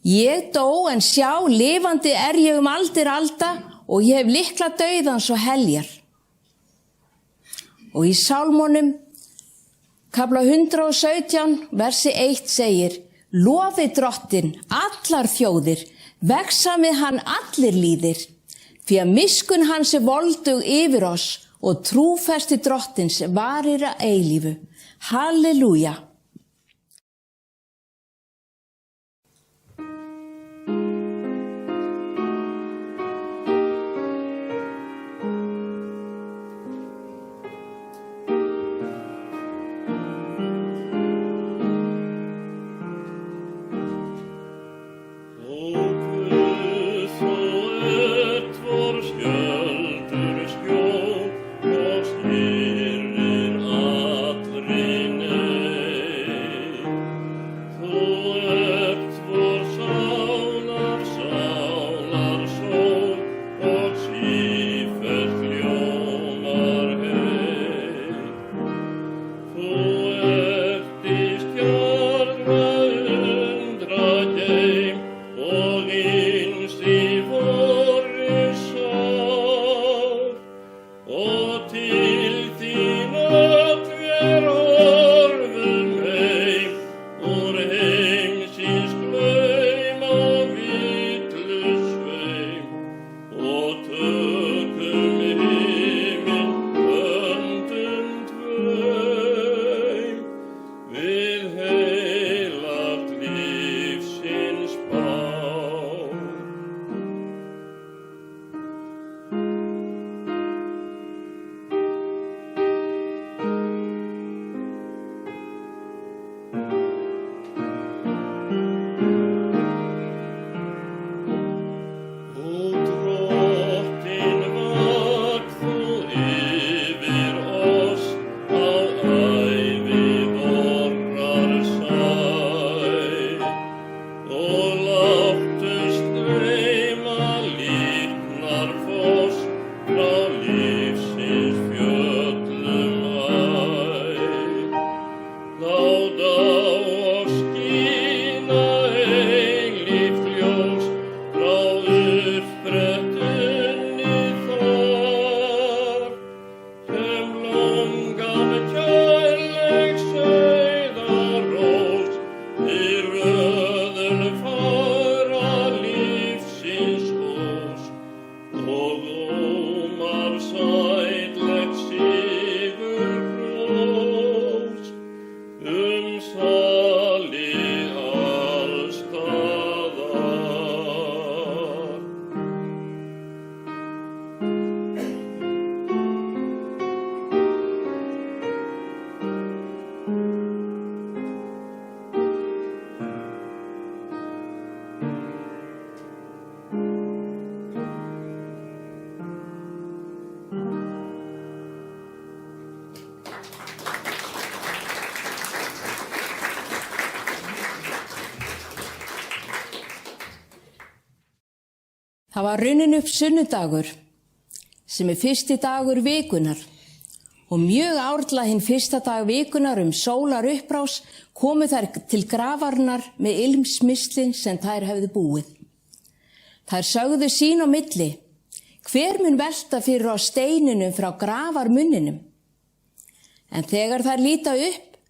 Ég dó en sjá, lifandi er ég aldir alda og ég hef lykla dauðans og heljar. Og í Sálmónum, kafla 117, versi 1 segir, lofi drottinn allar þjóðir, vexa með hann allir líðir, því að miskun hans er voldug yfir oss og trúfesti drottins varir að eilífu. Halleluja!
Skjól og stýrir allri neyð.
Það var runnin upp sunnudagur, sem fyrsti dagur vikunar, og mjög árla hinn fyrsta dag vikunar sólar upprás komu þær til grafarnar með ilmsmislin sem þær hefðu búið. Þær sögðu sín á milli, hver mun velta fyrir á steininum frá grafarmunninum? En þegar þær líta upp,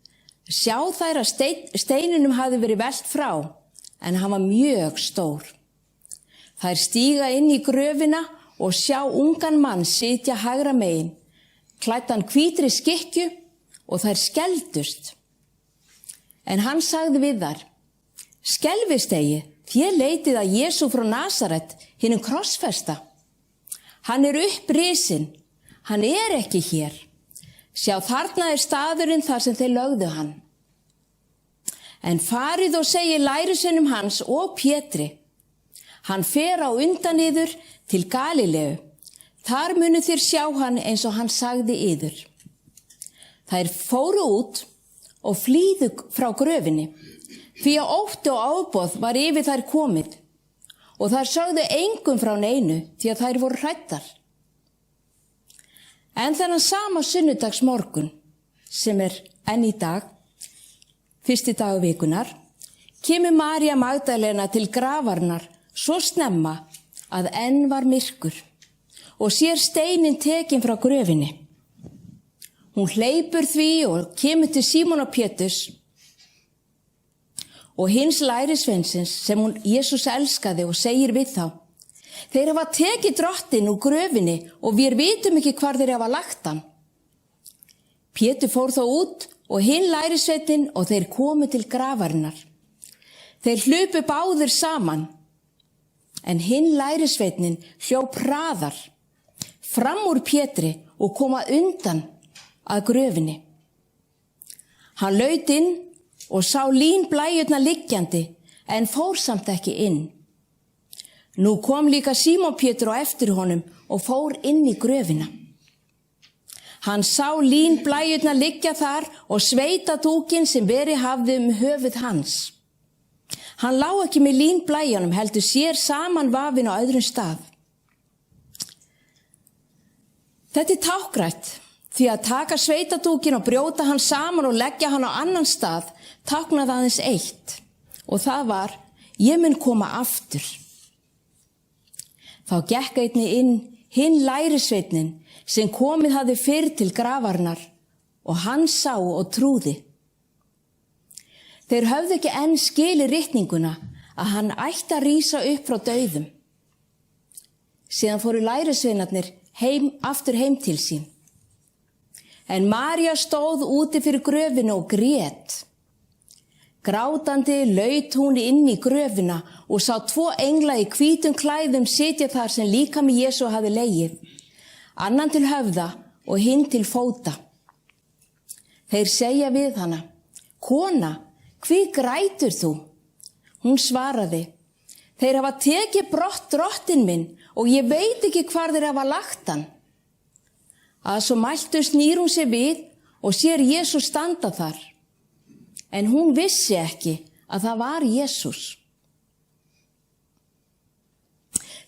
sjá þær að steininum hafði verið velt frá, en hann var mjög stór. Þær stíga inn í gröfina og sjá ungan mann sitja hægra megin, klæddan hvítri skikkju, og þær skelfdust. En hann sagði við þær, skelfist eigi, þér leitið að Jesú frá Nasaret, hinum krossfesta. Hann upprisinn, hann ekki hér. Sjá, þarna staðurinn þar sem þeir lögðu hann. En farið og segið lærisveinum hans og Pétri, hann fer á undan yður til Galileu. Þar munu þér sjá hann eins og hann sagði yður. Þær fóru út og flýðu frá gröfinni, því að ótti og áboð var yfir þær komið, og þær sögðu engum frá neinu, því að þær voru hræddar. En þennan sama sunnudagsmorgun, sem enn í dag, fyrsti dagur vikunar, kemur María Magdalena til grafarnar svo snemma að enn var myrkur og sér steinin tekin frá gröfinni. Hún hleypur því og kemur til Símon og Péturs og hins lærisveinsins sem Jesús elskaði og segir við þá, þeir hafa tekið drottinn úr gröfinni og við vitum ekki hvar þeir hafa lagt hann. Pétur fór þá út og hinn lærisveinninn og þeir komu til grafarinnar. Þeir hlupu báðir saman, en hinn lærisveinninn hljóp hraðar fram úr Pétri og kom undan að gröfinni. Hann laut inn og sá línblæjurnar liggjandi, en fór samt ekki inn. Nú kom líka Símon Pétur á eftir honum og fór inn í gröfina. Hann sá línblæjurnar liggja þar og sveitadúkinn sem verið hafði höfuð hans. Hann lá ekki með línblæjunum, heldur sér saman vafinn á öðrum stað. Þetta táknrænt, því að taka sveitadúkinn og brjóta hann saman og leggja hann á annan stað, táknaði aðeins eitt, og það var, ég mun koma aftur. Þá gekk einnig inn hinn lærisveinn sem komið hafði fyrr til grafarnar, og hann sá og trúði. Þeir höfðu ekki enn skilið ritninguna að hann ætti að rísa upp frá dauðum. Síðan fóru lærisveinarnir aftur heim til sín. En María stóð úti fyrir gröfinu og grét. Grátandi laut hún inn í gröfina og sá 2 engla í hvítum klæðum sitja þar sem líkami Jesú hafði legið, annan til höfða og hinn til fóta. Þeir segja við hana, kona, hví grætur þú? Hún svaraði, þeir hafa tekið brott drottinn minn og ég veit ekki hvar þeir hafa lagt hann. Að svo mæltu snýr hún sig við og sér Jesús standa þar. En hún vissi ekki að það var Jesús.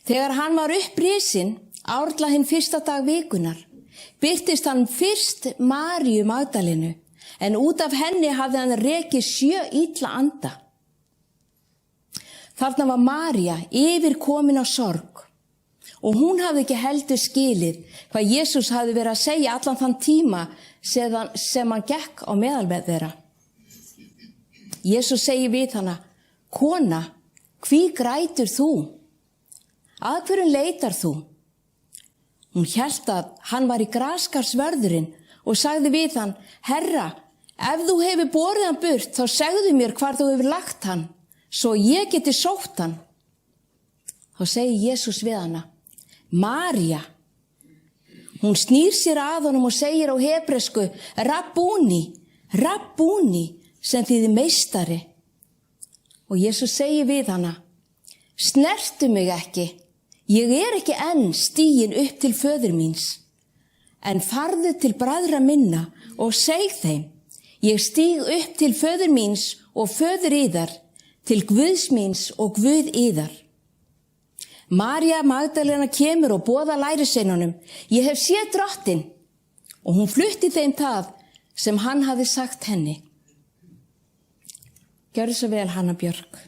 Þegar hann var upprisinn, árla hinn fyrsta dag vikunar, birtist hann fyrst Maríu Magdalenu, en út af henni hafði hann rekið 7 illa anda. Þarna var María yfirkomin á sorg og hún hafði ekki heldur skilið hvað Jesús hafði verið að segja allan þann tíma sem hann gekk á meðal með þeirra. Jesús segir við hana, kona, hví grætur þú? Að hverjum leitar þú? Hún hélt að hann var í graskarsvörðurinn og sagði við hann, Herra, ef þú hefur borið hann burt, þá segðu mér hvar þú hefur lagt hann, svo ég geti sótt hann. Þá segir Jesús við hana, María. Hún snýr sér að honum og segir á hebresku, Rabbúni, Rabbúni, sem þýðir meistari. Og Jesús segir við hana, snertu mig ekki, ég ekki enn stigin upp til föður míns, en farðu til bræðra minna og seg þeim, ég stíg upp til föður míns og föður yðar, til Guðs míns og Guð yðar. María Magdalena kemur og boðar lærisveinunum: ég hef séð Drottinn, og hún flutti þeim það sem hann hafði sagt henni. Gjörðu svo vel, Hanna Björk.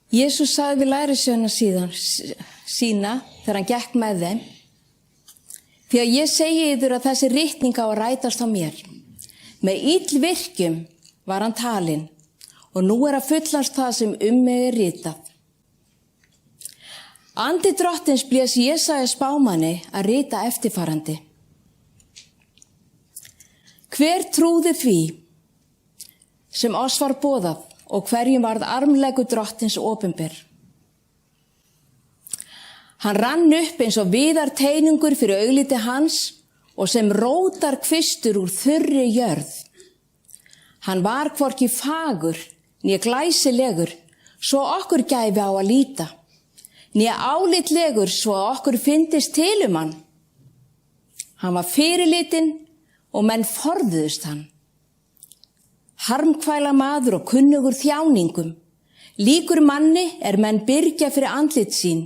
Jesús sagði við lærisveina sína þegar hann gekk með þeim: því að ég segi yður að þessi ritning á að rætast á mér. Með illvirkjum var hann talinn, og nú er að fullast það sem mig er ritað. Andi Drottins blés Jesaja spámanni að rita eftirfarandi: hver trúði því sem oss var boðað, og hverjum varð armlegu Drottins opinber. Hann rann upp eins og viðar teiningur fyrir augliti hans og sem rótar kvistur úr þurri jörð. Hann var hvorki fagur né glæsilegur, svo okkur gæfi á að líta, né álitlegur svo okkur fyndist til hann. Hann var fyrirlitinn og menn forðuðust hann. Harmkvæla maður og kunnugur þjáningum, líkur manni menn byrgja fyrir andlit sín,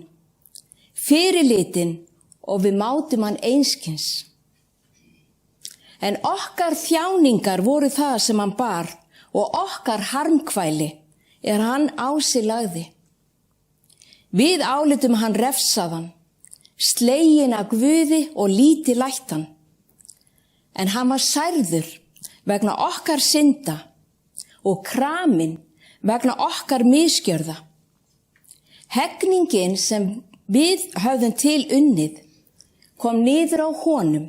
fyrirlitinn og við mátum hann einskins. En okkar þjáningar voru það sem hann bar, og okkar harmkvæli hann á sig lagði. Við álitum hann refsaðan, sleginn af Guði og líti lættan. En hann var særður vegna okkar synda og kraminn vegna okkar misgjörða. Hegningin sem við höfðum til unnið kom niður á honum,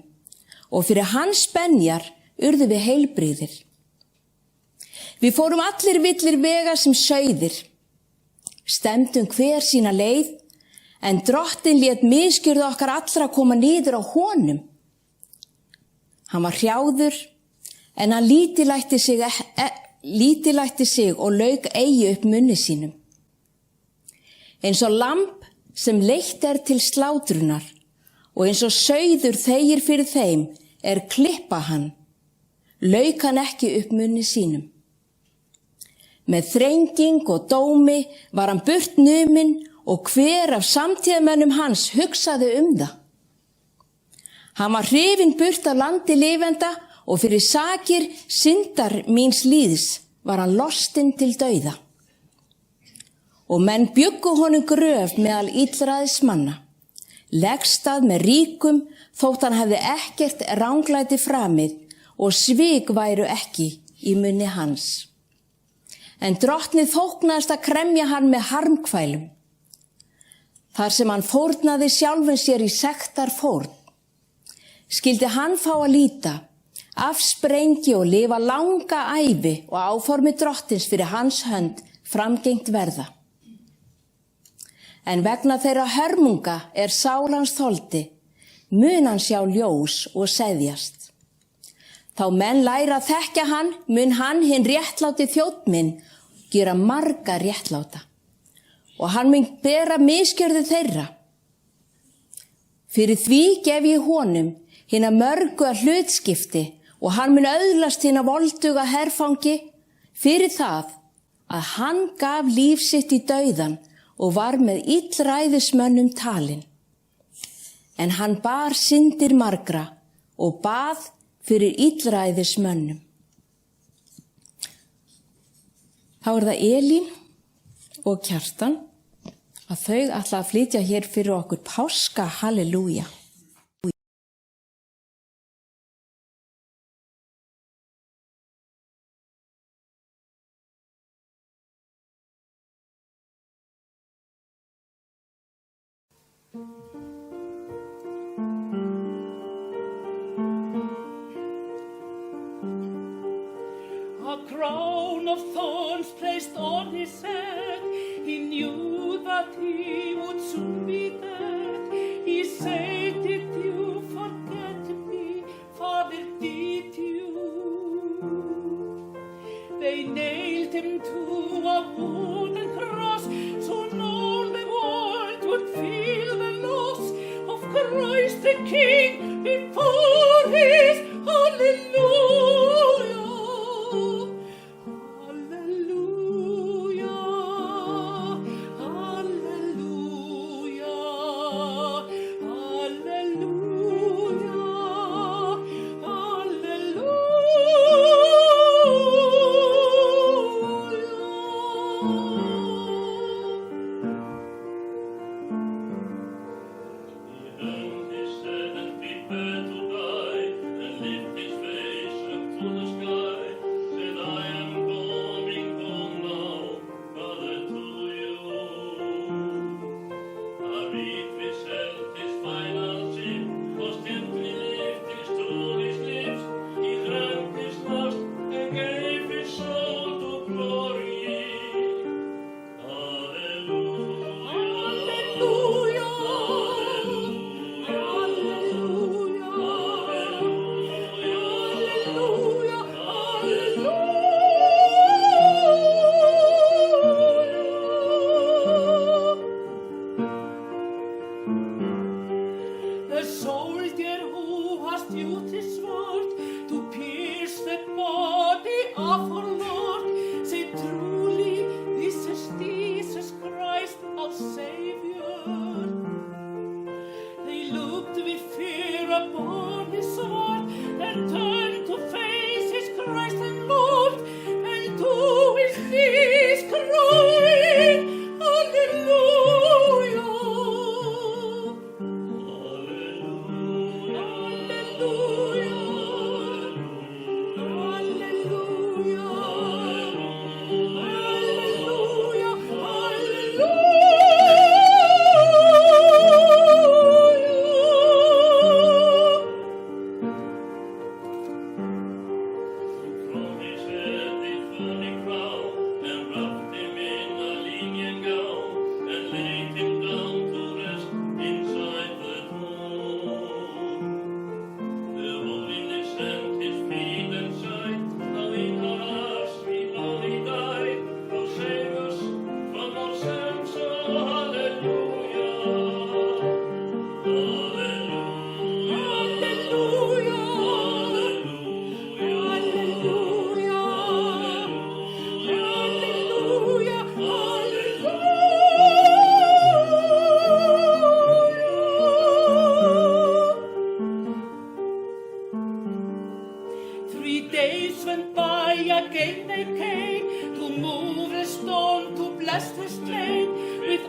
og fyrir hans benjar urðu við heilbrigðir. Við fórum allir villir vega sem sauðir, stefndum hver sína leið, en Drottinn lét misgjörða okkar allra koma niður á honum. Hann var hrjáður, en hann lítillætti sig og lauk eigi upp munni sínum. Eins og lamb sem leitt til slátrunar, og eins og sauður þegir fyrir þeim klippa hann, lauk hann ekki upp munni sínum. Með þrenging og dómi var hann burt numinn, og hver af samtíðamönnum hans hugsaði það. Hann var hrifinn burt af landi lifenda, og fyrir sakir syndar míns líðs var hann lostinn til dauða. og menn bjuggu honum gröf meðal illræðismanna. Leggst að með ríkum þótt hann hefði ekkert ranglæti framið og svik væru ekki í munni hans. En drottnið þóknaðist að kremja hann með harmkvælum. Þar sem hann fórnaði sjálfum sér í sektarfórn, skyldi hann fá að líta, afsprengi og lifa langa ævi og áformi drottins fyrir hans hönd framgengt verða. En vegna þeirra hörmunga sál hans þoldi, mun hann sjá ljós og seðjast. Þá menn læra að þekkja hann, mun hann hinn réttláti þjónn minn gera marga réttláta. Og hann mun bera misgjörðu þeirra. Fyrir því gef ég honum hina mörgu að hlutskipti og hann mun öðlast hina volduga herfangi fyrir það að hann gaf líf sitt í dauðan og var með illræðismönnum talinn. En hann bar syndir margra og bað fyrir illræðismönnum. Þá það Elín og Kjartan að þau ætla að flytja hér fyrir okkur páska, halleluja.
A crown of thorns placed on his head, he knew that he would soon be dead. He said, did you forget me, Father, did you? They nailed him to a wooden cross, so all the world would feel the loss of Christ the King before his hallelujah.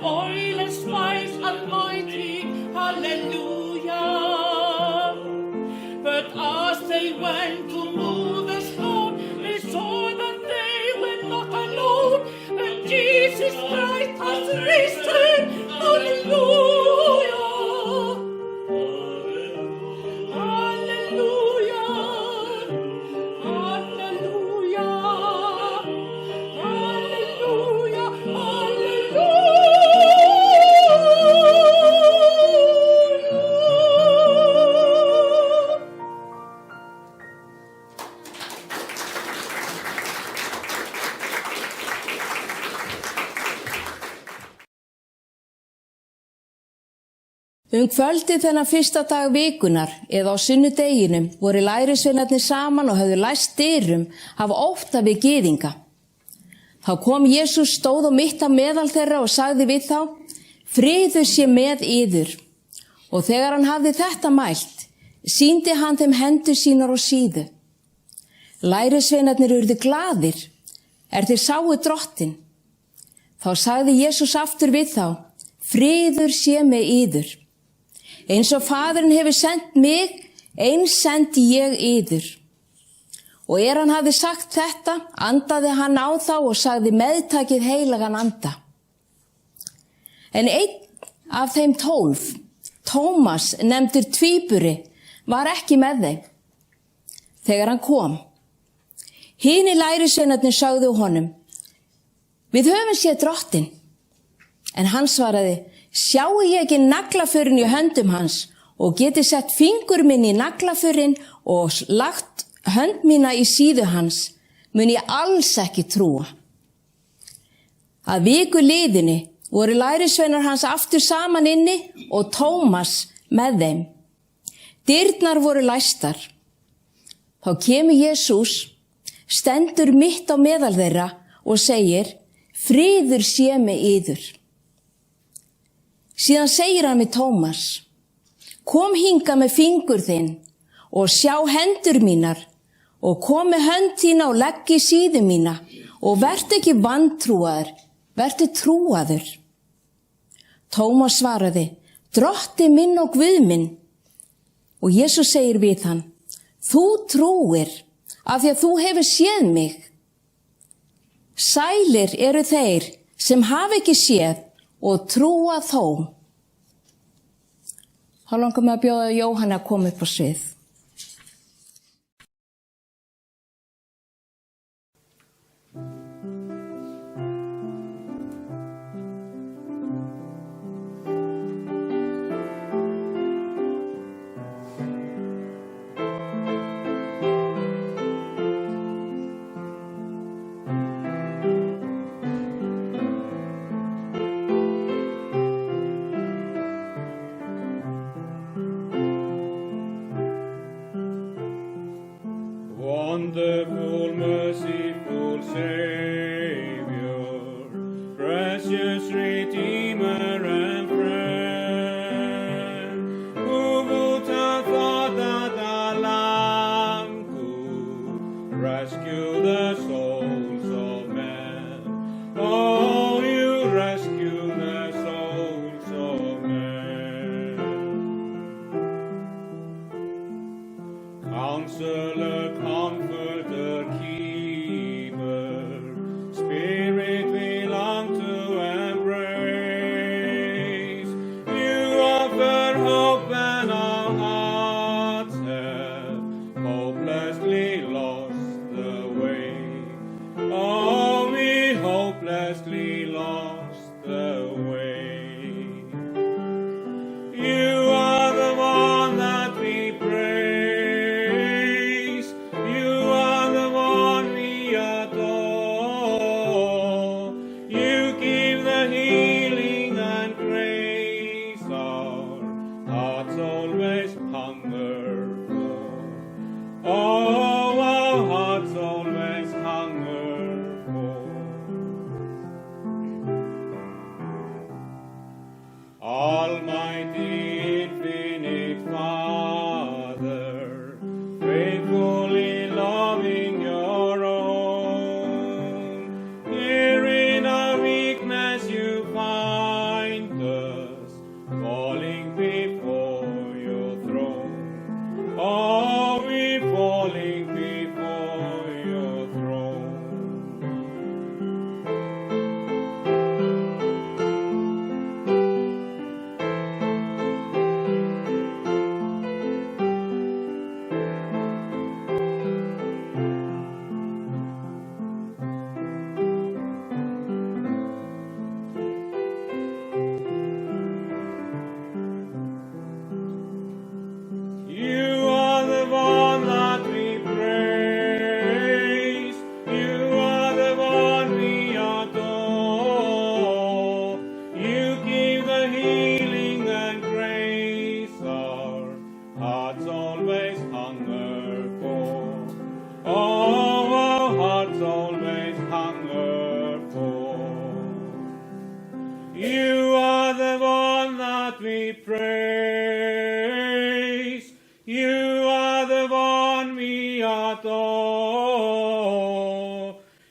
oil and spice almighty, hallelujah. But as they went to move the stone, they saw that they were not alone, and Jesus Christ has risen, hallelujah. Hallelujah. Hallelujah. Hallelujah. Hallelujah.
Kvöldi þennan fyrsta dag vikunar eða á sunnudeginum voru lærisveinarnir saman og höfðu læst dyrum af ótta við gyðinga. Þá kom Jesús, stóð á mitt á meðal þeirra og sagði við þá: friður sé með yður. Og þegar hann hafði þetta mælt, sýndi hann þeim hendur sínar og síðu. Lærisveinarnir urðu glaðir, þeir sáu Drottinn. Þá sagði Jesús aftur við þá: friður sé með yður. Eins og Faðirinn hefur sendt mig, eins sendi ég yður. Og hann hafði sagt þetta, andaði hann á þá og sagði: meðtakið heilagan anda. En einn af þeim 12, Tómas, nefndur tvíburi, var ekki með þeim þegar hann kom. Hinir lærisveinarnir sögðu honum: við höfum séð Drottinn. En hann svaraði: sjáu ég ekki naglaförin í höndum hans og geti sett fingur minn í naglaförin og lagt hönd mína í síðu hans, mun ég alls ekki trúa. Að viku liðinni voru lærisveinar hans aftur saman inni og Tómas með þeim. Dyrnar voru læstar. Þá kemur Jesús, stendur mitt á meðal þeirra og segir: friður sé með yður. Síðan segir hann við Tómas: kom hingað með fingur þinn og sjá hendur mínar og kom með hönd þína og legg í síðu mína og vertu ekki vantrúaður, vertu trúaður. Tómas svaraði: Drottinn minn og Guð minn. Og Jesús segir við hann: þú trúir af því að þú hefur séð mig. Sælir eru þeir sem hafa ekki séð og trúa þó. Þá langar mig að bjóða Jóhanni að koma upp á svið.
Wonderful, merciful Savior, precious Redeemer and friend, who would have thought that a lamb could rescue the souls of men? Oh, you rescue the souls of men. Counselor, Comforter, Keeper, Spirit we long to embrace. You offer hope when our hearts have hopelessly lost the way. Oh, we hopelessly lost the way. You are the one that we praise. Almighty, infinite Father, faithfully loving your own, here in our weakness you find the healing and grace our hearts always hunger for. Oh, our hearts always hunger for. You are the one that we praise. You are the one we adore.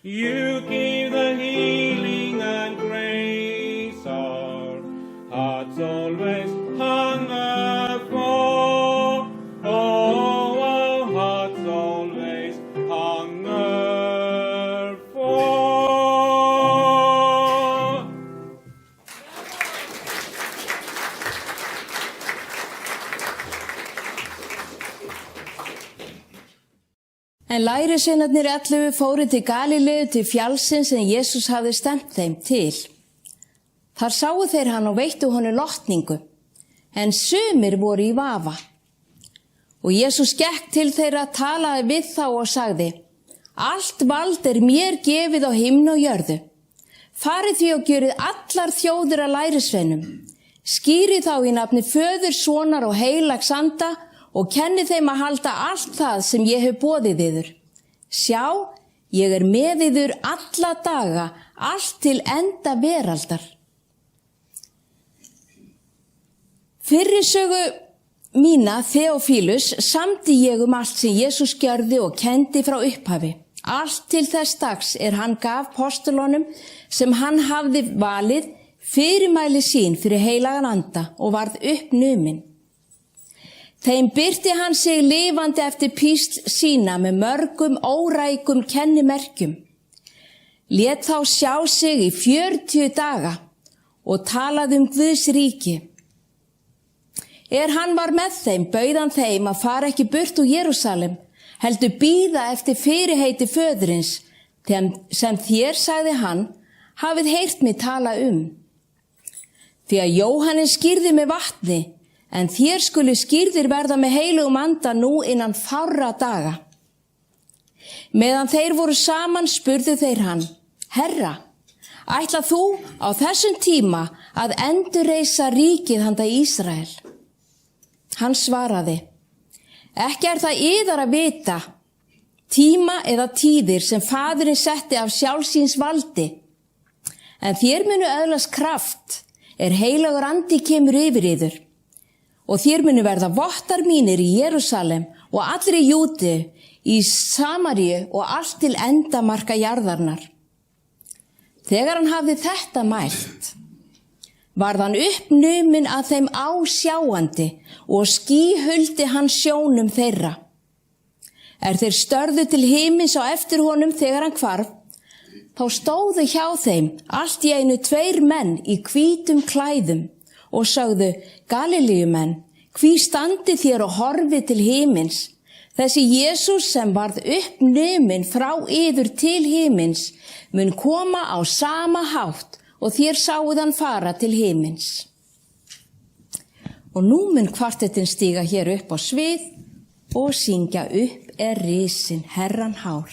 You give the healing and grace our hearts always hunger for. Oh, our hearts always hunger for.
En lærisveinarnir 11 fóru til Galileu til fjallsins sem Jesús hafði stefnt þeim til. Þar sáu þeir hann og veittu honum lotningu, en sumir voru í vafa. Og Jesús gekk til þeirra, talaði við þá og sagði: Allt vald mér gefið á himni og jörðu. Farið því og gjörið allar þjóðir að lærisveinum. Skýrið þá í nafni Föður, Sonar og Heilags Anda og kenni þeim að halda allt það sem ég hef boðið yður. Sjá, ég með yður alla daga, allt til enda veraldar. Fyrri sögu mína, Þeófílus, samdi ég allt sem Jesús gjörði og kendi frá upphafi. Allt til þess dags hann gaf postulunum sem hann hafði valið fyrirmæli sín fyrir Heilagan Anda og varð uppnuminn. Þeim birti hann sig lifandi eftir písl sína með mörgum órækum kennimerkjum. Lét þá sjá sig í 40 daga og talaði Guðs ríki. Hann var með þeim, bauð hann þeim að fara ekki burt úr Jerúsalem, heldur bíða eftir fyrirheiti Föðurins, sem þér, sagði hann, hafið heyrt mig tala Því að Jóhannes skýrði með vatni, en þér skulu skýrðir verða með Heilugum Anda nú innan fárra daga. Meðan þeir voru saman spurðu þeir hann: Herra, ætlað þú á þessum tíma að endurreisa ríkið handa Ísrael? Hann svaraði: Ekki það yðar að vita, tíma eða tíðir sem Faðirinn setti af sjálfsíns valdi. En þér munu öðlast kraft, Heilagur Andi kemur yfir yður. Og þér munu verða vottar mínir í Jerúsalem og allri Júdeu, í Samaríu og allt til endamarka jarðarnar. Þegar hann hafði þetta mælt, varð hann uppnuminn að þeim ásjáandi og skýhuldi hann sjónum þeirra. Þeir störðu til himins á eftir honum þegar hann hvarf, þá stóðu hjá þeim allt í einu 2 menn í hvítum klæðum og sögðu: Galileumenn, hví standið þér og horfið til himins? Þessi Jesús sem varð uppnuminn frá yður til himins mun koma á sama hátt og þér sáuð hann fara til himins. Og nú mun kvartettinn stíga hér upp á svið og syngja Upp risinn Herran hár.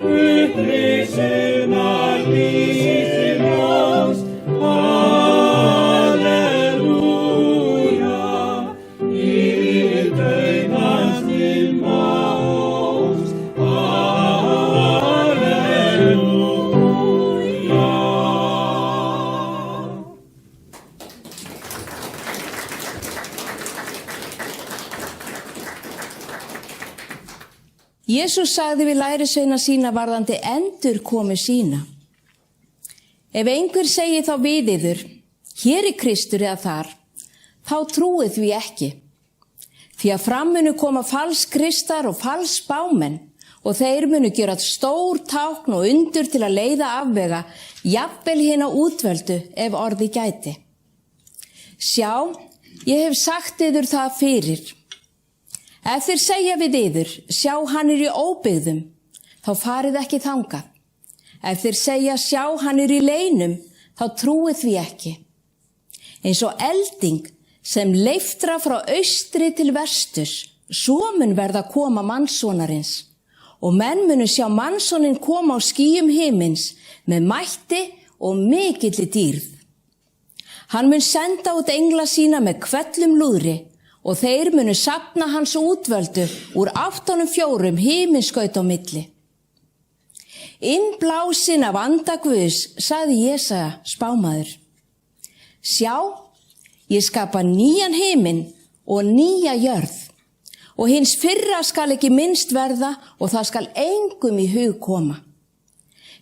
Upprisin að lífi ljós,
Jesús sagði við lærisveina sína varðandi endurkomu sína. Ef einhver segir þá við yður, hér er Kristur eða þar, þá trúið því ekki. Því að fram munu koma falskristar og falsspámenn og þeir munu gera stór tákn og undur til að leiða afvega, jafnvel hina útvöldu ef orði gæti. Sjá, ég hef sagt yður það fyrir. Ef þeir segja við yður, sjá hann er í óbyggðum, þá farið ekki þangað. Ef þeir segja, sjá hann er í leinum, þá trúið því ekki. Eins og elding sem leiftra frá austri til vesturs, svo mun verða koma mannssonarins. Og menn munu sjá mannssonin koma á skýjum himins með mætti og mikilli dýrð. Hann mun senda út engla sína með hvellum lúðri og þeir munu safna hans útvöldu úr 84 himinskaut á milli. Innblásin af anda Guðs, sagði Jesaja spámaður. Sjá, ég skapa nýjan himin og nýja jörð og hins fyrra skal ekki minnst verða og það skal engum í hug koma.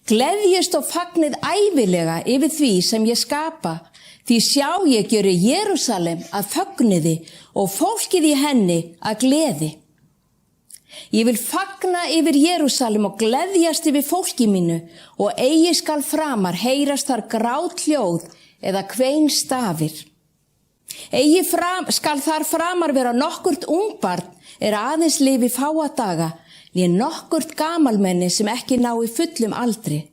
Gleðjist og fagnið ævilega yfir því sem ég skapa, því sjá ég gjöri Jerúsalem að fögnuði og fólkið í henni að gleði. Ég vil fagna yfir Jerúsalem og gleðjast yfir fólki mínu og eigi skal framar heyrast þar grát hljóð eða kvein stafir. Eigi skal þar framar vera nokkurt ungbarn aðeins lifi fáa daga, né nokkurt gamalmenni sem ekki nái fullum aldri.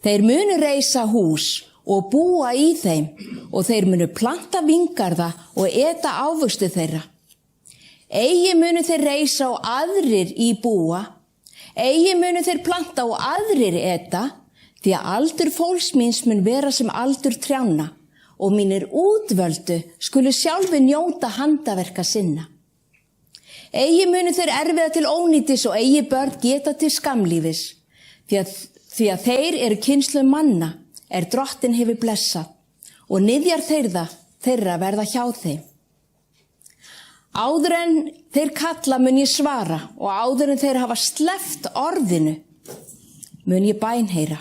Þeir munu reisa hús og búa í þeim og þeir munu planta vingarða og eta ávöxtu þeirra. Eigi munu þeir reisa og aðrir í búa, eigi munu þeir planta og aðrir eta, því að aldur fólks míns mun vera sem aldur trjánna og mínir útvöldu skulu sjálfi njóta handaverka sinna. Eigi munu þeir erfiða til ónýtis og eigi börn geta til skamlífis, því að þeir eru kynslum manna, Drottinn hefur blessað og niðjar þeirra verða hjá þeim. Áður en þeir kalla mun ég svara og áður en þeir hafa sleppt orðinu mun ég bænheyra.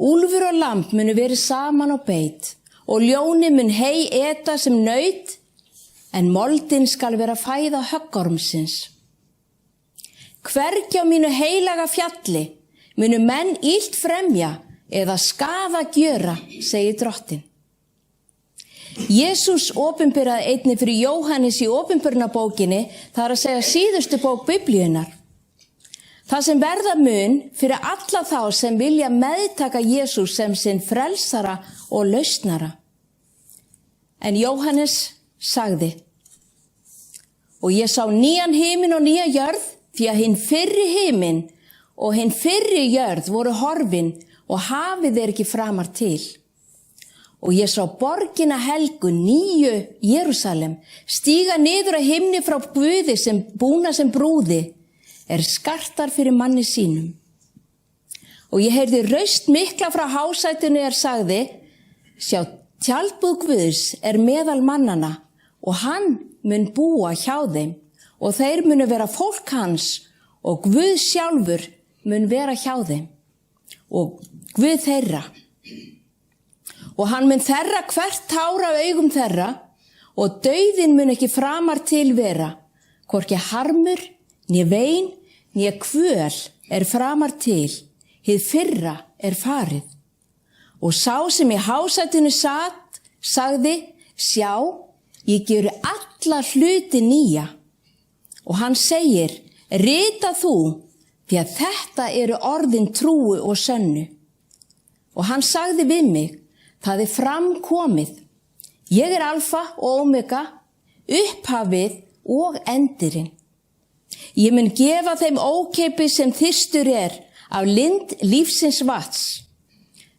Úlfur og lamb munu verið saman á beit og ljóni mun hey eta sem naut en moldin skal vera fæða höggormsins. Hvergi á mínu heilaga fjalli munu menn illt fremja eða skaða gjöra, segir Drottinn. Jesús opinberaði einnig fyrir Jóhannes í opinberunarbókinni, það að segja síðustu bók Biblíunnar. Það sem verða mun fyrir alla þá sem vilja meðtaka Jesús sem sinn frelsara og lausnara. En Jóhannes sagði, og ég sá nýjan himin og nýja jörð, því að hinn fyrri himin og hinn fyrri jörð voru horfin og hafið ekki framar til. Og ég sá borgina helgu, nýju Jerúsalem, stíga niður að himni frá Guði sem búna sem brúði, skartar fyrir manni sínum. Og ég heyrði raust mikla frá hásætinu sagði, sjá, tjaldbúð Guðs meðal mannana og hann mun búa hjá þeim og þeir munu vera fólk hans og Guð sjálfur mun vera hjá þeim og Guð þeirra. Og hann mun þerra hvert tár af augum þeirra og dauðinn mun ekki framar til vera, hvorki harmur, né vein, né kvöl framar til, hið fyrra farið. Og sá sem í hásætinu sat, sagði, sjá, ég gjöri alla hluti nýja. Og hann segir, rita þú, því að þetta eru orðin trúu og sönnu. Og hann sagði við mig, það framkomið. Ég alfa og omega, upphafið og endirinn. Ég mun gefa þeim ókeypis sem þyrstur af lind lífsins vats.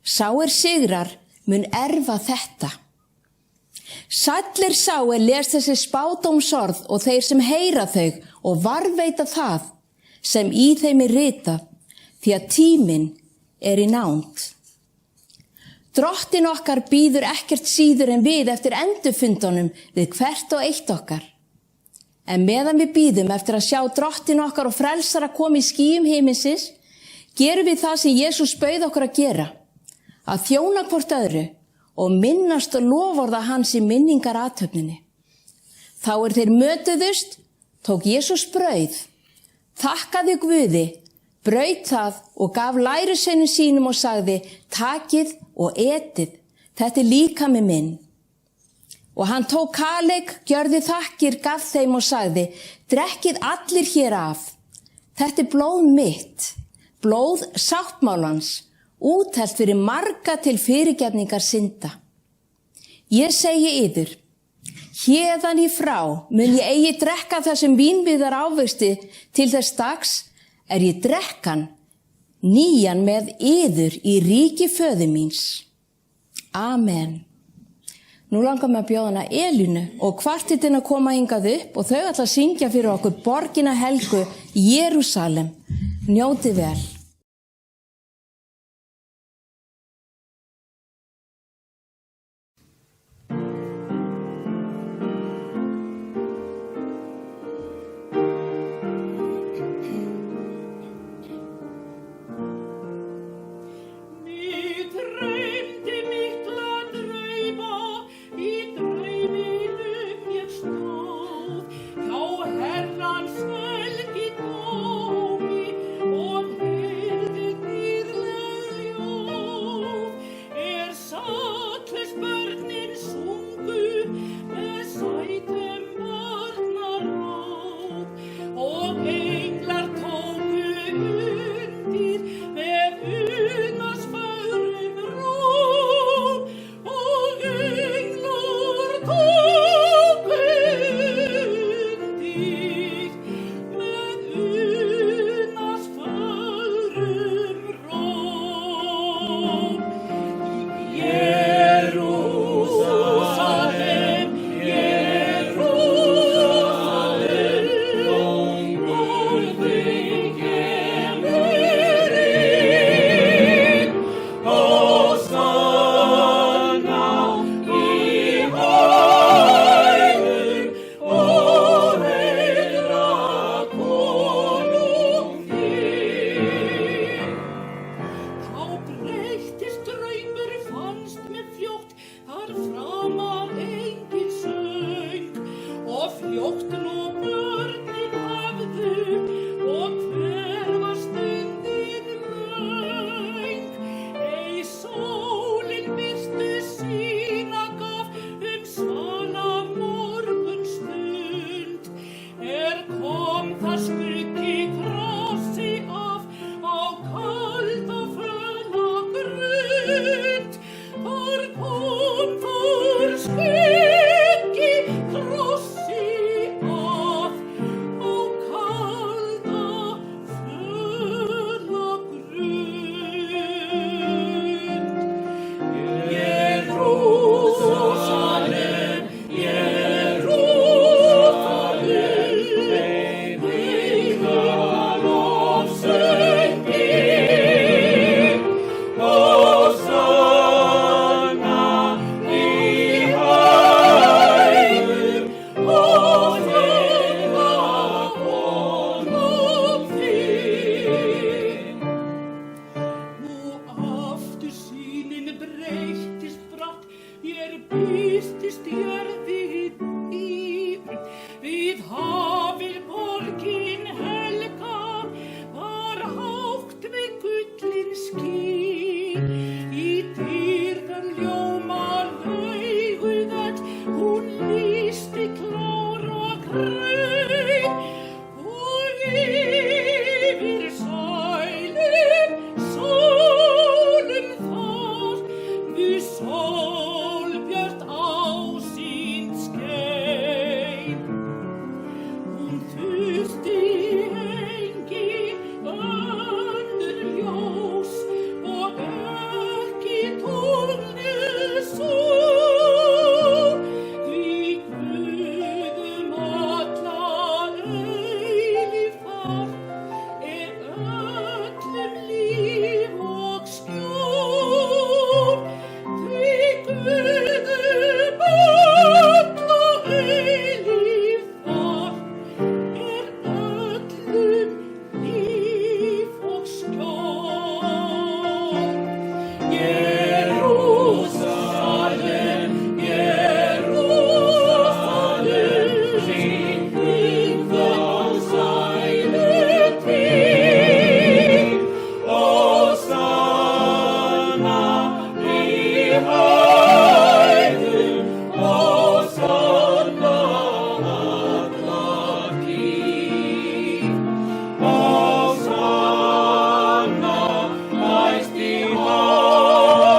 Sá sigrar mun erfa þetta. Sællir sá les þessi spádómsorð og þeir sem heyra þau og varðveita það sem í þeim ritað, því að tíminn í nánd. Drottinn okkar bíður ekkert síður en við eftir endurfundunum við hvert og eitt okkar. En meðan við bíðum eftir að sjá drottin okkar og frelsara koma í skýjum himinsins, gerum við það sem Jesús bauð okkur að gera, að þjóna hvort öðru og minnast og loforða hans í minningarathöfninni. Þá þeir mötuðust, tók Jesús brauð, þakkaði Guði, braut það og gaf lærisveinum sínum og sagði, takið og etið, þetta líkami minn. Og hann tók kaleik, gjörði þakkir, gaf þeim og sagði, drekkið allir hér af. Þetta blóð mitt, blóð sáttmálans, úthellt fyrir marga til fyrirgefningar synda. Ég segi yður, héðan í frá mun ég eigi drekka þessum vínviðar ávexti til þess dags ég drekkan nýjan með yður í ríki föður míns. Amen. Nú langar mig að bjóða hana Elínu og kvartetinn að koma hingað upp og þau ætla að syngja fyrir okkur borgina helgu Jerúsalem. Njótið vel.
hæðum, Hósanna alla tíð. Hósanna hæst í hæð.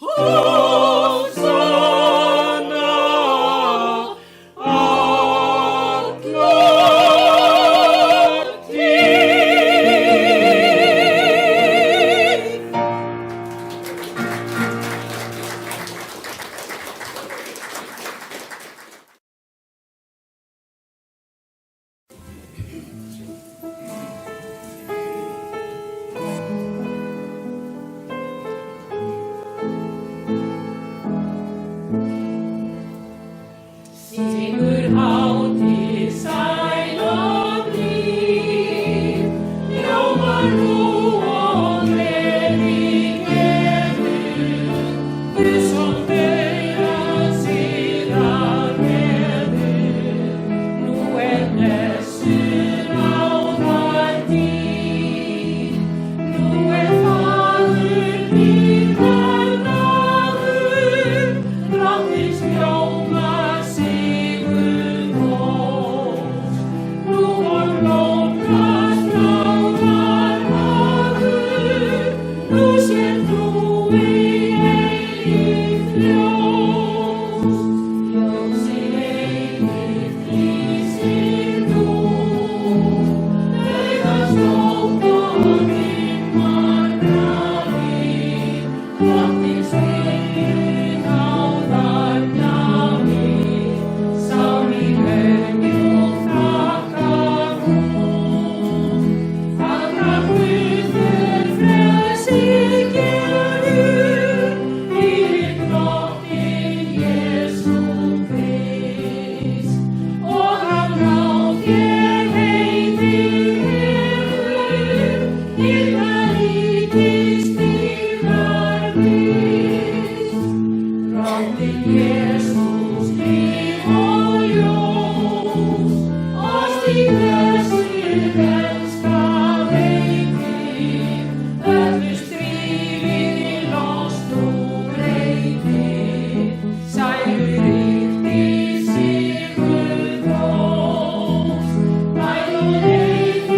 Hósanna alla
Sigur hátíð, sæl og blíð, ljómar nú og gleði gefur, Guð som dauða sigrar hefur. Nú blessuð náðartíð, nú Faðir blíðar náður, drottins hljóma sigurhrós. Nú blómgast náðarhagur, nú sér trúin eilíft ljós. Ljósið eilíft lýsir nú, dauðastótt og dimmar grafir, drottins vilji náðargjafir, sál í höfnum þakkar hún. Allra Guður frelsi gefur, fyrir drottinn Jesú Krist. Og af náð ég heitir hefur, himnaríkis dýrðar vist. Drottinn Jesús líf og ljós, oss í blessuð elska veitir, öllu stríðið í lost nú breytir. Sælu ríkti sigurhrós, bæn og leið í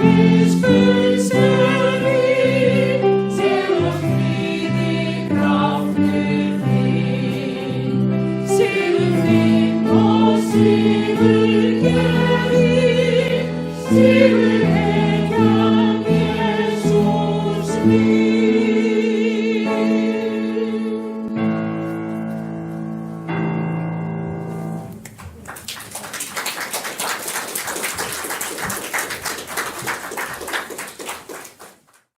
miskunn servir, sem oss fríði kraftur þinn. Sigur þinn og sigurgefinn, sigurhetjan Jesús mín.